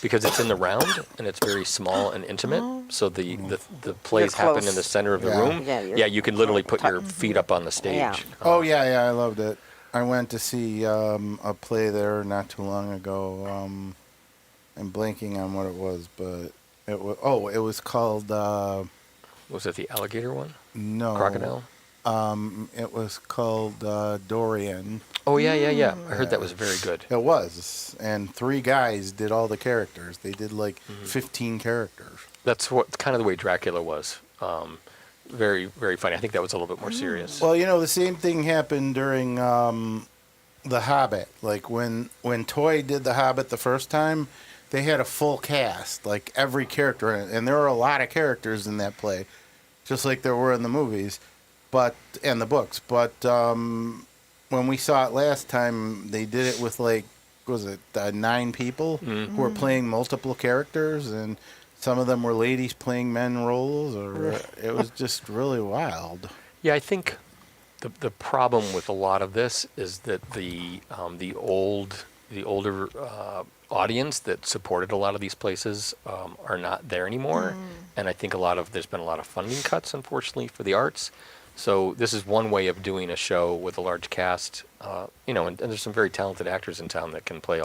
Because it's in the round and it's very small and intimate. So the plays You're happen in close. the center of the Yeah. room. Yeah, You can literally put your feet up on the stage. Yeah. Oh, yeah, I loved it. I went to see a play there not too long ago. I'm blanking on what it was, but it was called, Was it the alligator one? no. Crocodile? It was called Dorian. Oh, yeah. I heard that was very good. It was. And 3 guys did all the characters. They did like 15 characters. That's kind of the way Dracula was. Very, very funny. I think that was a little bit more serious. Well, the same thing happened during The Hobbit. Like when Toy did The Hobbit the first time, they had a full cast, like every character in it. And there were a lot of characters in that play, just like there were in the movies and the books. But when we saw it last time, they did it with 9 people who were playing multiple characters, and some of them were ladies playing men roles, or it was just really wild. Yeah, I think the problem with a lot of this is that the older audience that supported a lot of these places are not there anymore, and I think there's been a lot of funding cuts, unfortunately, for the arts. So this is one way of doing a show with a large cast, and there's some very talented actors in town that can play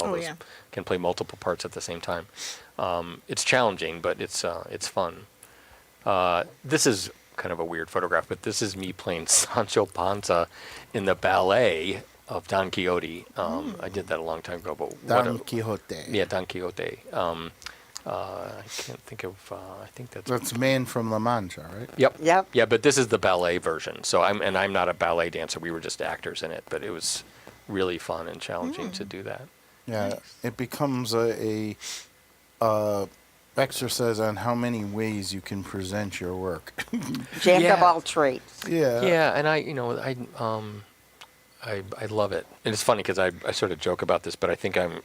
can play multiple parts at the same time. It's challenging, but it's fun. This is kind of a weird photograph, but this is me playing Sancho Panza in the ballet of Don Quixote. I did that a long time ago, but Don Quixote. yeah, Don Quixote. I can't think of. I think that's. That's Man from La Mancha, right? Yep. Yep. Yeah, but this is the ballet version. So I'm not a ballet dancer. We were just actors in it, but it was really fun and challenging to do that. Yeah, it becomes a exercise on how many ways you can present your work. Jack of Yeah. all trades. Yeah. Yeah, and I love it. And it's funny because I sort of joke about this, but I think I'm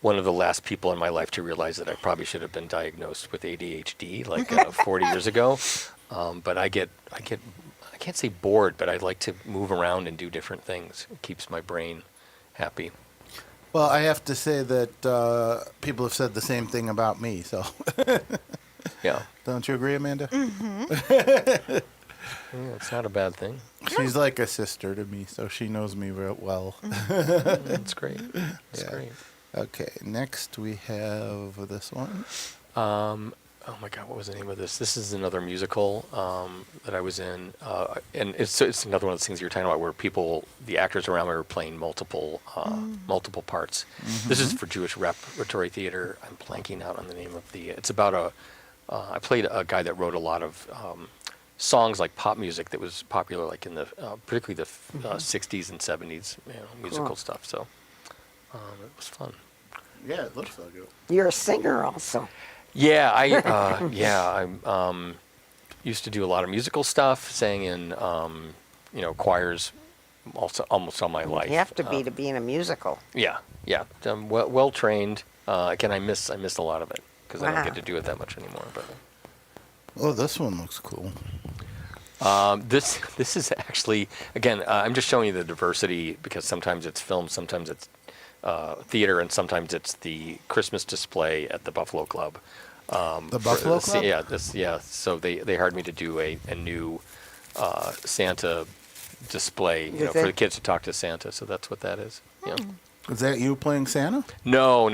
one of the last people in my life to realize that I probably should have been diagnosed with ADHD like 40 years ago. But I can't say bored, but I like to move around and do different things. It keeps my brain happy. Well, I have to say that people have said the same thing about me. So, Yeah. don't you agree, Amanda? Yeah, it's not a bad thing. She's like a sister to me, so she knows me real well. It's great. It's Yeah. great. Okay, next we have this one. Oh my God, what was the name of this? This is another musical that I was in, and it's another one of those things you're talking about where the actors around me were playing multiple parts. This is for Jewish Repertory Theater. I'm blanking out on the name of the. It's about I played a guy that wrote a lot of songs like pop music that was popular, like in the particularly the '60s and '70s, musical Cool. stuff. So it was fun. Yeah, it looks like it. You're a singer also. Yeah, I used to do a lot of musical stuff, sang in choirs almost all my life. You have to be in a musical. Yeah. Well trained. Again, I miss a lot of it because I don't Wow. get to do it that much anymore. But Oh, this one looks cool. this is actually again, I'm just showing you the diversity because sometimes it's film, sometimes it's theater, and sometimes it's the Christmas display at the Buffalo Club. The Buffalo Club? Yeah. So they hired me to do a new Santa display, Is for it? the kids to talk to Santa. So that's what that is. Yeah. Is that you playing Santa? No.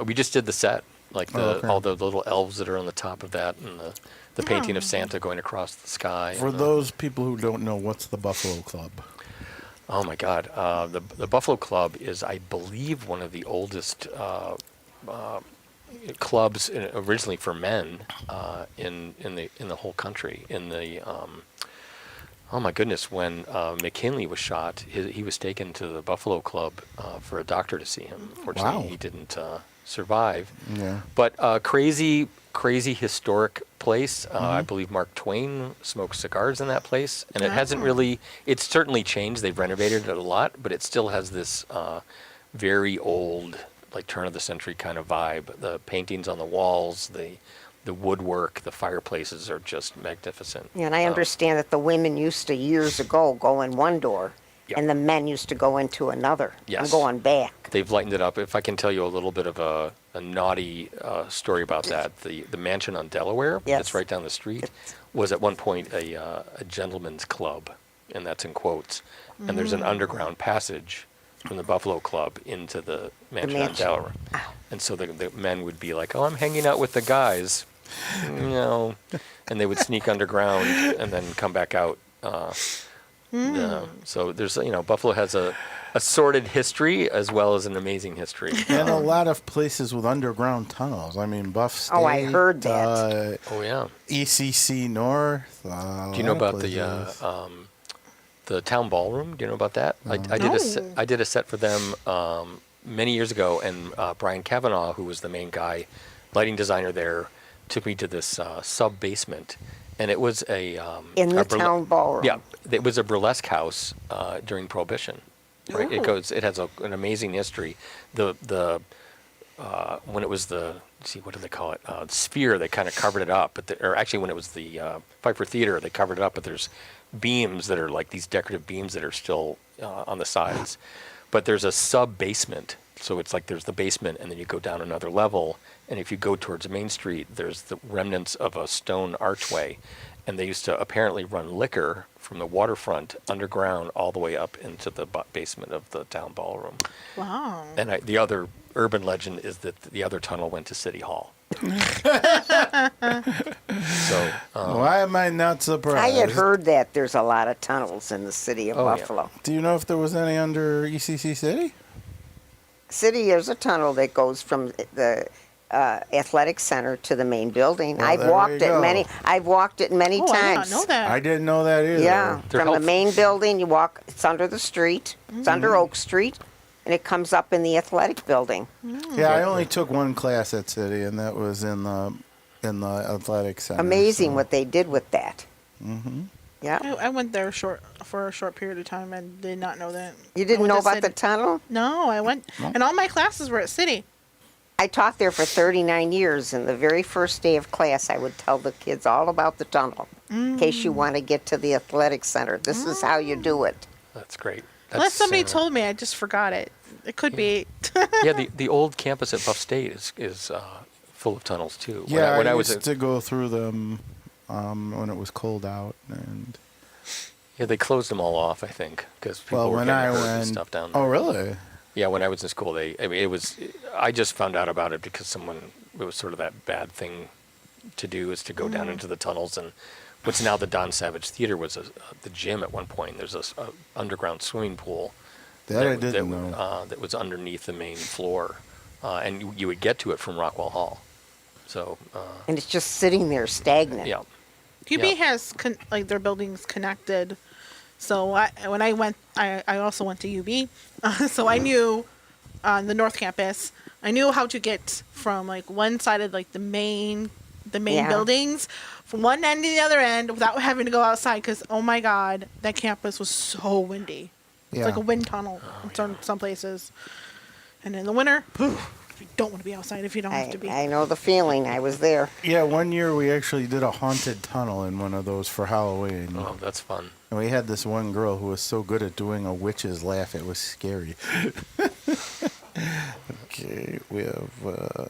We just did the set, like okay. all the little elves that are on the top of that, and the painting of Santa going across the sky. For those people who don't know, what's the Buffalo Club? Oh my God, the Buffalo Club is, I believe, one of the oldest clubs originally for men in the whole country. Oh my goodness, when McKinley was shot, he was taken to the Buffalo Club for a doctor to see him. Fortunately, Wow. he didn't survive. Yeah. But crazy historic place. I believe Mark Twain smoked cigars in that place, and it hasn't really. It's certainly changed. They've renovated it a lot, but it still has this very old, like turn of the century kind of vibe. The paintings on the walls, the woodwork, the fireplaces are just magnificent. Yeah, and I understand that the women used to years ago go in one door, Yep. and the men used to go into another. Yes. I'm going back. They've lightened it up. If I can tell you a little bit of a naughty story about that, the mansion on Delaware Yes. that's right down the street was at one point a gentleman's club, and that's in quotes. And there's an underground passage from the Buffalo Club into the mansion on mansion. Delaware. And so the men would be like, "Oh, I'm hanging out with the guys," and they would sneak underground and then come back out. So there's, Buffalo has a sordid history as well as an amazing history. And a lot of places with underground tunnels. I mean, Buff State. Oh, I heard that. Oh yeah. ECC North. Do you know about the town ballroom? Do you know about that? I did a set for them many years ago, and Brian Cavanaugh, who was the main guy, lighting designer there, took me to this sub basement, and it was In the town ballroom. Yeah, it was a burlesque house during Prohibition. Right, it has an amazing history. The when it was what do they call it? Sphere, they kind of covered it up, or actually when it was the Pfeiffer Theater, they covered it up, but there's beams that are like these decorative beams that are still on the sides. But there's a sub basement, so it's like there's the basement, and then you go down another level, and if you go towards Main Street, there's the remnants of a stone archway, and they used to apparently run liquor from the waterfront underground all the way up into the basement of the town ballroom. Wow. And the other urban legend is that the other tunnel went to City Hall. So Why am I not surprised? I had heard that there's a lot of tunnels in the city of Oh, yeah. Buffalo. Do you know if there was any under ECC City? City, there's a tunnel that goes from the athletic center to the main building. Well, I've there walked you it go. many. I've walked it many Oh, I did not times. know that. I didn't know that either. Yeah, They're from the helpful. main building, you walk. It's under the street. It's under Oak Street, and it comes up in the athletic building. Yeah, I only took one class at City, and that was in the athletic center. Amazing so- what they did with that. Mm-hmm. Yeah. I went there for a short period of time and did not know that. You I didn't went know to about the City. tunnel? No, I went, and all my classes were at City. I taught there for 39 years, and the very first day of class, I would tell the kids all about the tunnel. In case you want to get to the athletic center, this is how you do it. That's great. Unless somebody uh, told me, I just forgot it. It could be. Yeah, the old campus at Buff State is full of tunnels too. Yeah, when I I was used to go through them when it was cold out, and yeah, they closed them all off, I think, because people well, were when getting I hurt and went, stuff down there. oh really? Yeah, when I was in school, I just found out about it because it was sort of that bad thing to do, is to go down into the tunnels. And what's now the Don Savage Theater was the gym at one point. There's a underground swimming pool That I didn't know. that was underneath the main floor, and you would get to it from Rockwell Hall. So And it's just sitting there stagnant. yeah, UB Yeah. has like their buildings connected. So when I went, I also went to UB. So I knew on the North Campus, I knew how to get from like one side of like the main Yeah. buildings from one end to the other end without having to go outside. Because oh my God, that campus was so windy. It's Yeah. like a wind tunnel in some places. And in the winter, you don't want to be outside if you don't have to be. I know the feeling. I was there. Yeah, one year we actually did a haunted tunnel in one of those for Halloween. oh, that's fun. And we had this one girl who was so good at doing a witch's laugh, it was scary. Okay, we have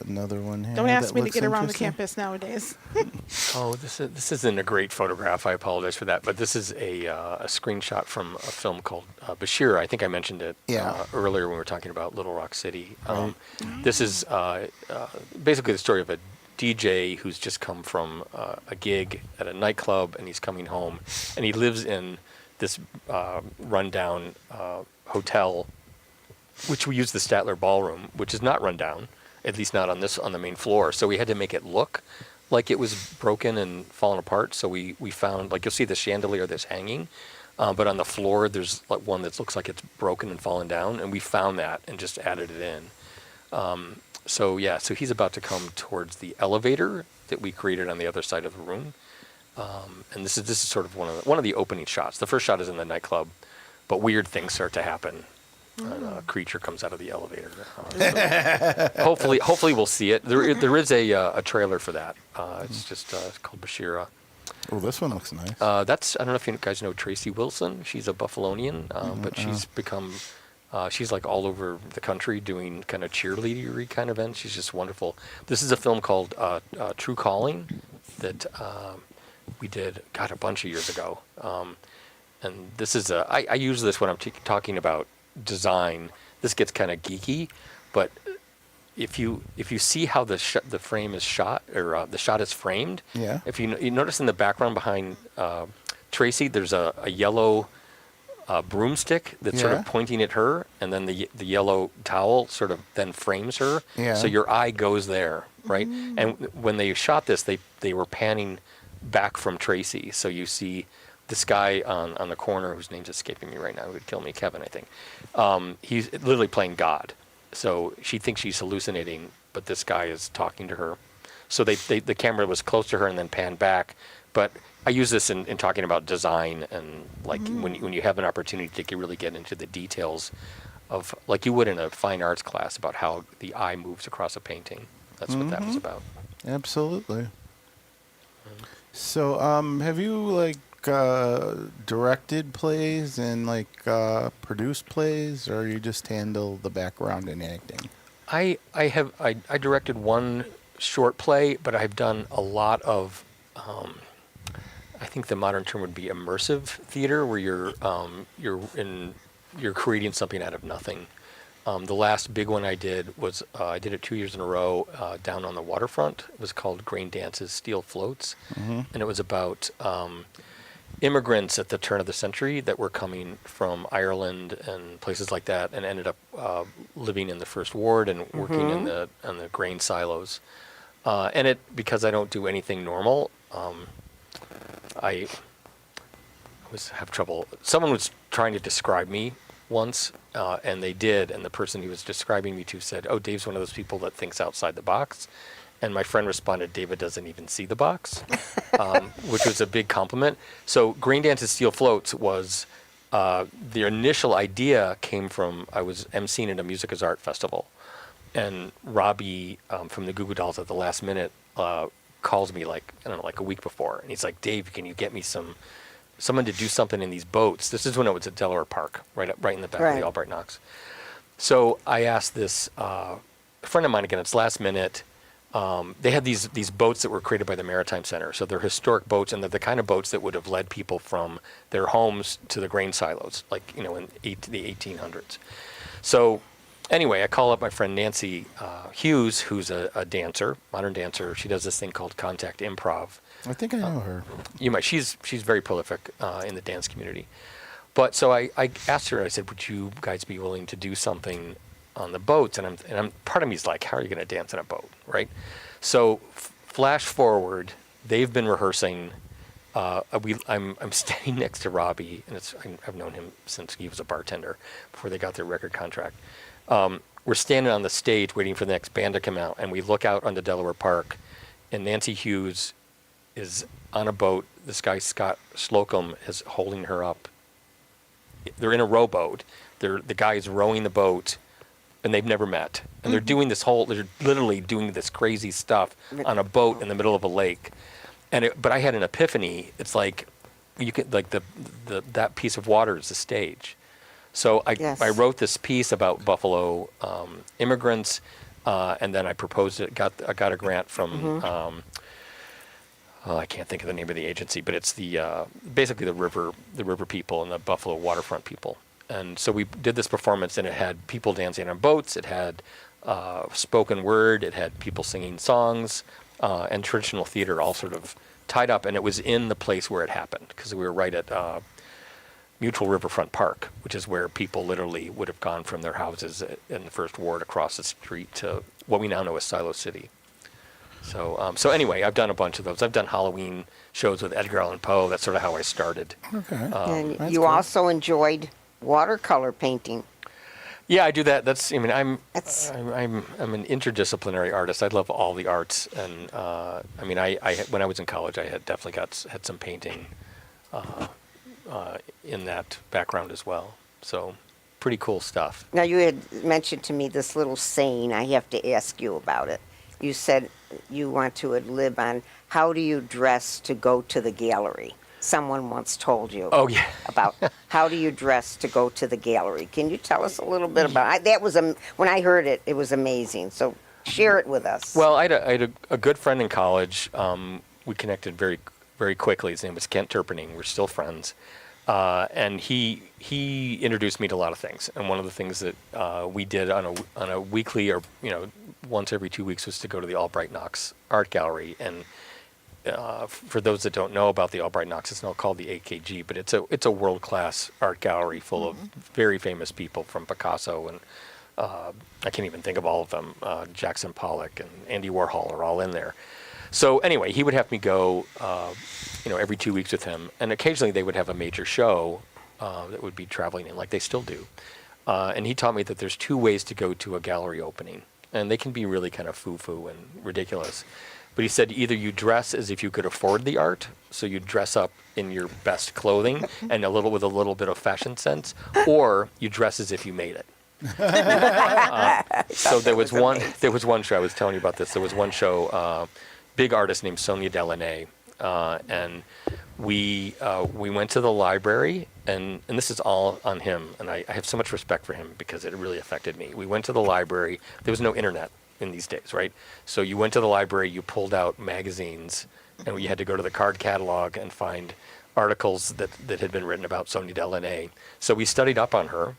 another one here. Don't ask that me to looks get around the interesting. campus nowadays. Oh, this isn't a great photograph. I apologize for that, but this is a screenshot from a film called Bashir. I think I mentioned it Yeah. earlier when we were talking about Little Rock City. This is basically the story of a DJ who's just come from a gig at a nightclub, and he's coming home, and he lives in this rundown hotel, which we use the Statler Ballroom, which is not run down, at least not on the main floor. So we had to make it look like it was broken and fallen apart. So we found, like, you'll see the chandelier that's hanging, but on the floor there's like one that looks like it's broken and fallen down, and we found that and just added it in. So he's about to come towards the elevator that we created on the other side of the room, and this is sort of one of the opening shots. The first shot is in the nightclub, but weird things start to happen. And a creature comes out of the elevator. So hopefully we'll see it. There is a trailer for that. It's just it's called Bashira. Oh, this one looks nice. I don't know if you guys know Tracy Wilson. She's a Buffalonian, but she's become she's like all over the country doing kind of cheerleadery kind of events. She's just wonderful. This is a film called True Calling that we did a bunch of years ago. And this is I use this when I'm talking about design. This gets kind of geeky, but if you see how the frame is shot, or the shot is framed, Yeah. if you notice in the background behind Tracy, there's a yellow broomstick that's sort Yeah. of pointing at her, and then the yellow towel sort of then frames her. Yeah. So your eye goes there, right? And when they shot this, they were panning back from Tracy, so you see this guy on the corner, whose name's escaping me right now, who would kill me, Kevin, I think. He's literally playing God. So she thinks she's hallucinating, but this guy is talking to her. So the camera was close to her and then panned back. But I use this in talking about design, and like when you have an opportunity to really get into the details of, like you would in a fine arts class, about how the eye moves across a painting. That's what that was about. Absolutely. So, have you like directed plays and like produced plays, or you just handle the background and acting? I directed one short play, but I've done a lot of I think the modern term would be immersive theater, where you're creating something out of nothing. The last big one I did was I did it 2 years in a row down on the waterfront. It was called Grain Dances, Steel Floats, and it was about immigrants at the turn of the century that were coming from Ireland and places like that, and ended up living in the First Ward and working in the grain silos. And because I don't do anything normal, I always have trouble. Someone was trying to describe me once, and they did, and the person he was describing me to said, "Oh, Dave's one of those people that thinks outside the box." And my friend responded, "David doesn't even see the box," which was a big compliment. So Grain Dance and Steel Floats was, the initial idea came from, I was emceeing at a Music is Art festival. And Robbie from the Goo Goo Dolls at the last minute calls me like a week before. And he's like, "Dave, can you get me someone to do something in these boats?" This is when it was at Delaware Park, right in the back of the Albright Knox. So I asked this friend of mine, again, it's last minute. They had these boats that were created by the Maritime Center. So they're historic boats, and they're the kind of boats that would have led people from their homes to the grain silos, like, in the 1800s. So anyway, I call up my friend Nancy Hughes, who's a dancer, modern dancer. She does this thing called contact improv. I think I know her. You might. She's very prolific in the dance community. But so I asked her, I said, "Would you guys be willing to do something on the boats?" And I'm part of me is like, how are you going to dance on a boat, right? So flash forward, they've been rehearsing. I'm standing next to Robbie, and I've known him since he was a bartender before they got their record contract. We're standing on the stage waiting for the next band to come out, and we look out onto Delaware Park, and Nancy Hughes is on a boat. This guy, Scott Slocum, is holding her up. They're in a rowboat. The guy is rowing the boat, and they've never met. And they're doing they're literally doing this crazy stuff on a boat in the middle of a lake. But I had an epiphany. It's like, you could, like, that piece of water is the stage. So I wrote this piece about Buffalo immigrants, and then I proposed it. I got a grant from I can't think of the name of the agency, but it's basically the river people and the Buffalo waterfront people. And so we did this performance, and it had people dancing on boats. It had spoken word. It had people singing songs, and traditional theater all sort of tied up. And it was in the place where it happened, because we were right at Mutual Riverfront Park, which is where people literally would have gone from their houses in the First Ward across the street to what we now know as Silo City. So anyway, I've done a bunch of those. I've done Halloween shows with Edgar Allan Poe. That's sort of how I started. Okay. And you also enjoyed watercolor painting. Yeah, I do that. I'm an interdisciplinary artist. I love all the arts, and I when I was in college, I had definitely had some painting in that background as well. So pretty cool stuff. Now, you had mentioned to me this little saying. I have to ask you about it. You said you want to live on, how do you dress to go to the gallery? Someone once told you. Oh, yeah. About how do you dress to go to the gallery. Can you tell us a little bit about that? When I heard it, it was amazing. So share it with us. Well, I had a good friend in college. We connected very, very quickly. His name was Kent Turpening. We're still friends. And he introduced me to a lot of things. And one of the things that we did on a weekly, or once every 2 weeks, was to go to the Albright Knox Art Gallery. And for those that don't know about the Albright Knox, it's now called the AKG, but it's a world-class art gallery full of very famous people, from Picasso and I can't even think of all of them. Jackson Pollock and Andy Warhol are all in there. So anyway, he would have me go, every 2 weeks with him, and occasionally they would have a major show that would be traveling in, like they still do. And he taught me that there's two ways to go to a gallery opening, and they can be really kind of foo-foo and ridiculous. But he said either you dress as if you could afford the art, so you dress up in your best clothing and with a little bit of fashion sense, or you dress as if you made it. So there was one show I was telling you about this. There was one show, big artist named Sonia Delaunay, and we went to the library, and this is all on him, and I have so much respect for him because it really affected me. We went to the library. There was no internet in these days, right? So you went to the library, you pulled out magazines, and you had to go to the card catalog and find articles that had been written about Sonia Delaunay. So we studied up on her.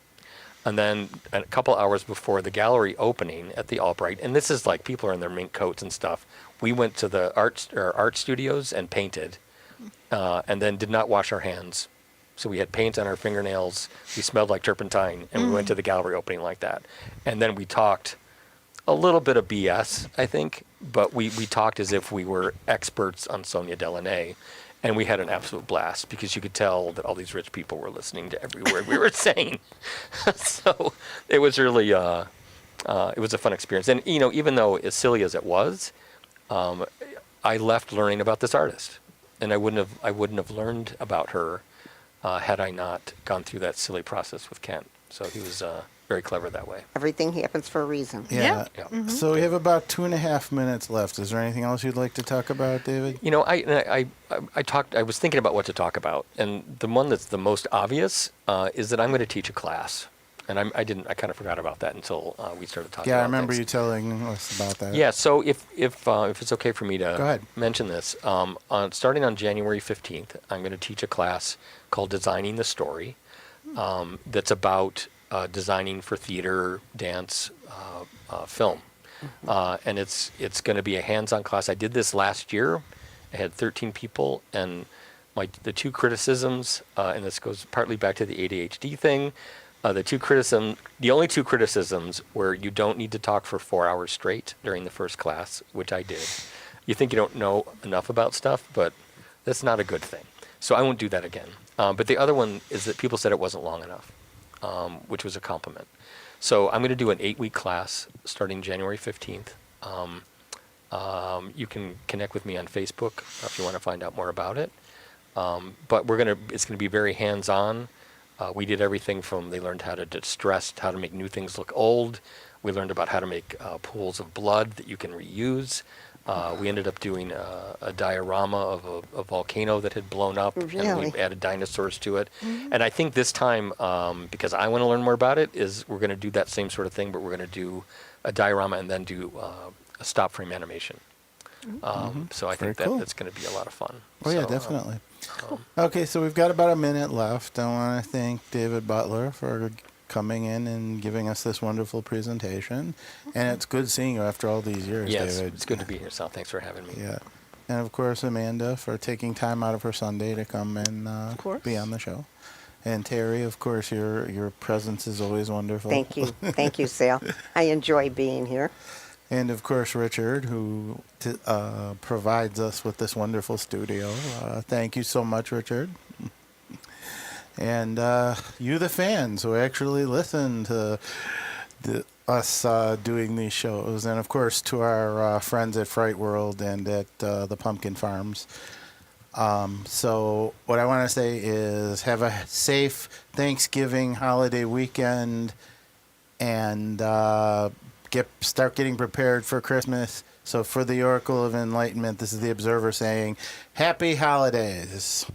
And then a couple hours before the gallery opening at the Albright, and this is like people are in their mink coats and stuff, we went to the art studios and painted and then did not wash our hands. So we had paint on our fingernails. We smelled like turpentine, and we went to the gallery opening like that. And then we talked a little bit of BS, I think, but we talked as if we were experts on Sonia Delaunay, and we had an absolute blast because you could tell that all these rich people were listening to every word we were saying. So it was really, it was a fun experience. And, you know, even though as silly as it was, I left learning about this artist, and I wouldn't have learned about her had I not gone through that silly process with Kent. So he was very clever that way. Everything happens for a reason. Yeah. Yeah. So we have about 2.5 minutes left. Is there anything else you'd like to talk about, David? You know, I was thinking about what to talk about, and the one that's the most obvious is that I'm going to teach a class, and I kind of forgot about that until we started talking. Yeah, I about remember things. you telling us about that. Yeah, so if it's okay for me Go to ahead. mention this, starting on January 15th, I'm going to teach a class called Designing the Story, that's about designing for theater, dance, film, and it's going to be a hands-on class. I did this last year. I had 13 people, and the two criticisms, and this goes partly back to the ADHD thing. The only two criticisms were you don't need to talk for 4 hours straight during the first class, which I did. You think you don't know enough about stuff, but that's not a good thing. So I won't do that again. But the other one is that people said it wasn't long enough, which was a compliment. So I'm going to do an 8-week class starting January 15th. You can connect with me on Facebook if you want to find out more about it. But it's going to be very hands-on. We did everything from they learned how to distress, how to make new things look old. We learned about how to make pools of blood that you can reuse. We ended up doing a diorama of a volcano that had blown up, and Really? we added dinosaurs to it. And I think this time, because I want to learn more about it, is we're going to do that same sort of thing, but we're going to do a diorama and then do a stop frame animation. So I Very think cool. that's going to be a lot of fun. Oh, yeah, So, definitely. Okay, so we've got about a minute left. I want to thank David Butler for coming in and giving us this wonderful presentation. And it's good seeing you after all these years, Yes, David. it's good to be here, Sal. Thanks for having me. Yeah. And of course, Amanda for taking time out of her Sunday to come and course. be on the show. And Terry, of course, your presence is always wonderful. Thank you. Thank you, Sal. I enjoy being here. And of course, Richard, who provides us with this wonderful studio. Thank you so much, Richard. And you, the fans, who actually listen to us doing these shows. And of course, to our friends at Fright World and at the Pumpkin Farms. So what I want to say is have a safe Thanksgiving holiday weekend, and start getting prepared for Christmas. So for the Oracle of Enlightenment, this is the Observer saying, Happy Holidays.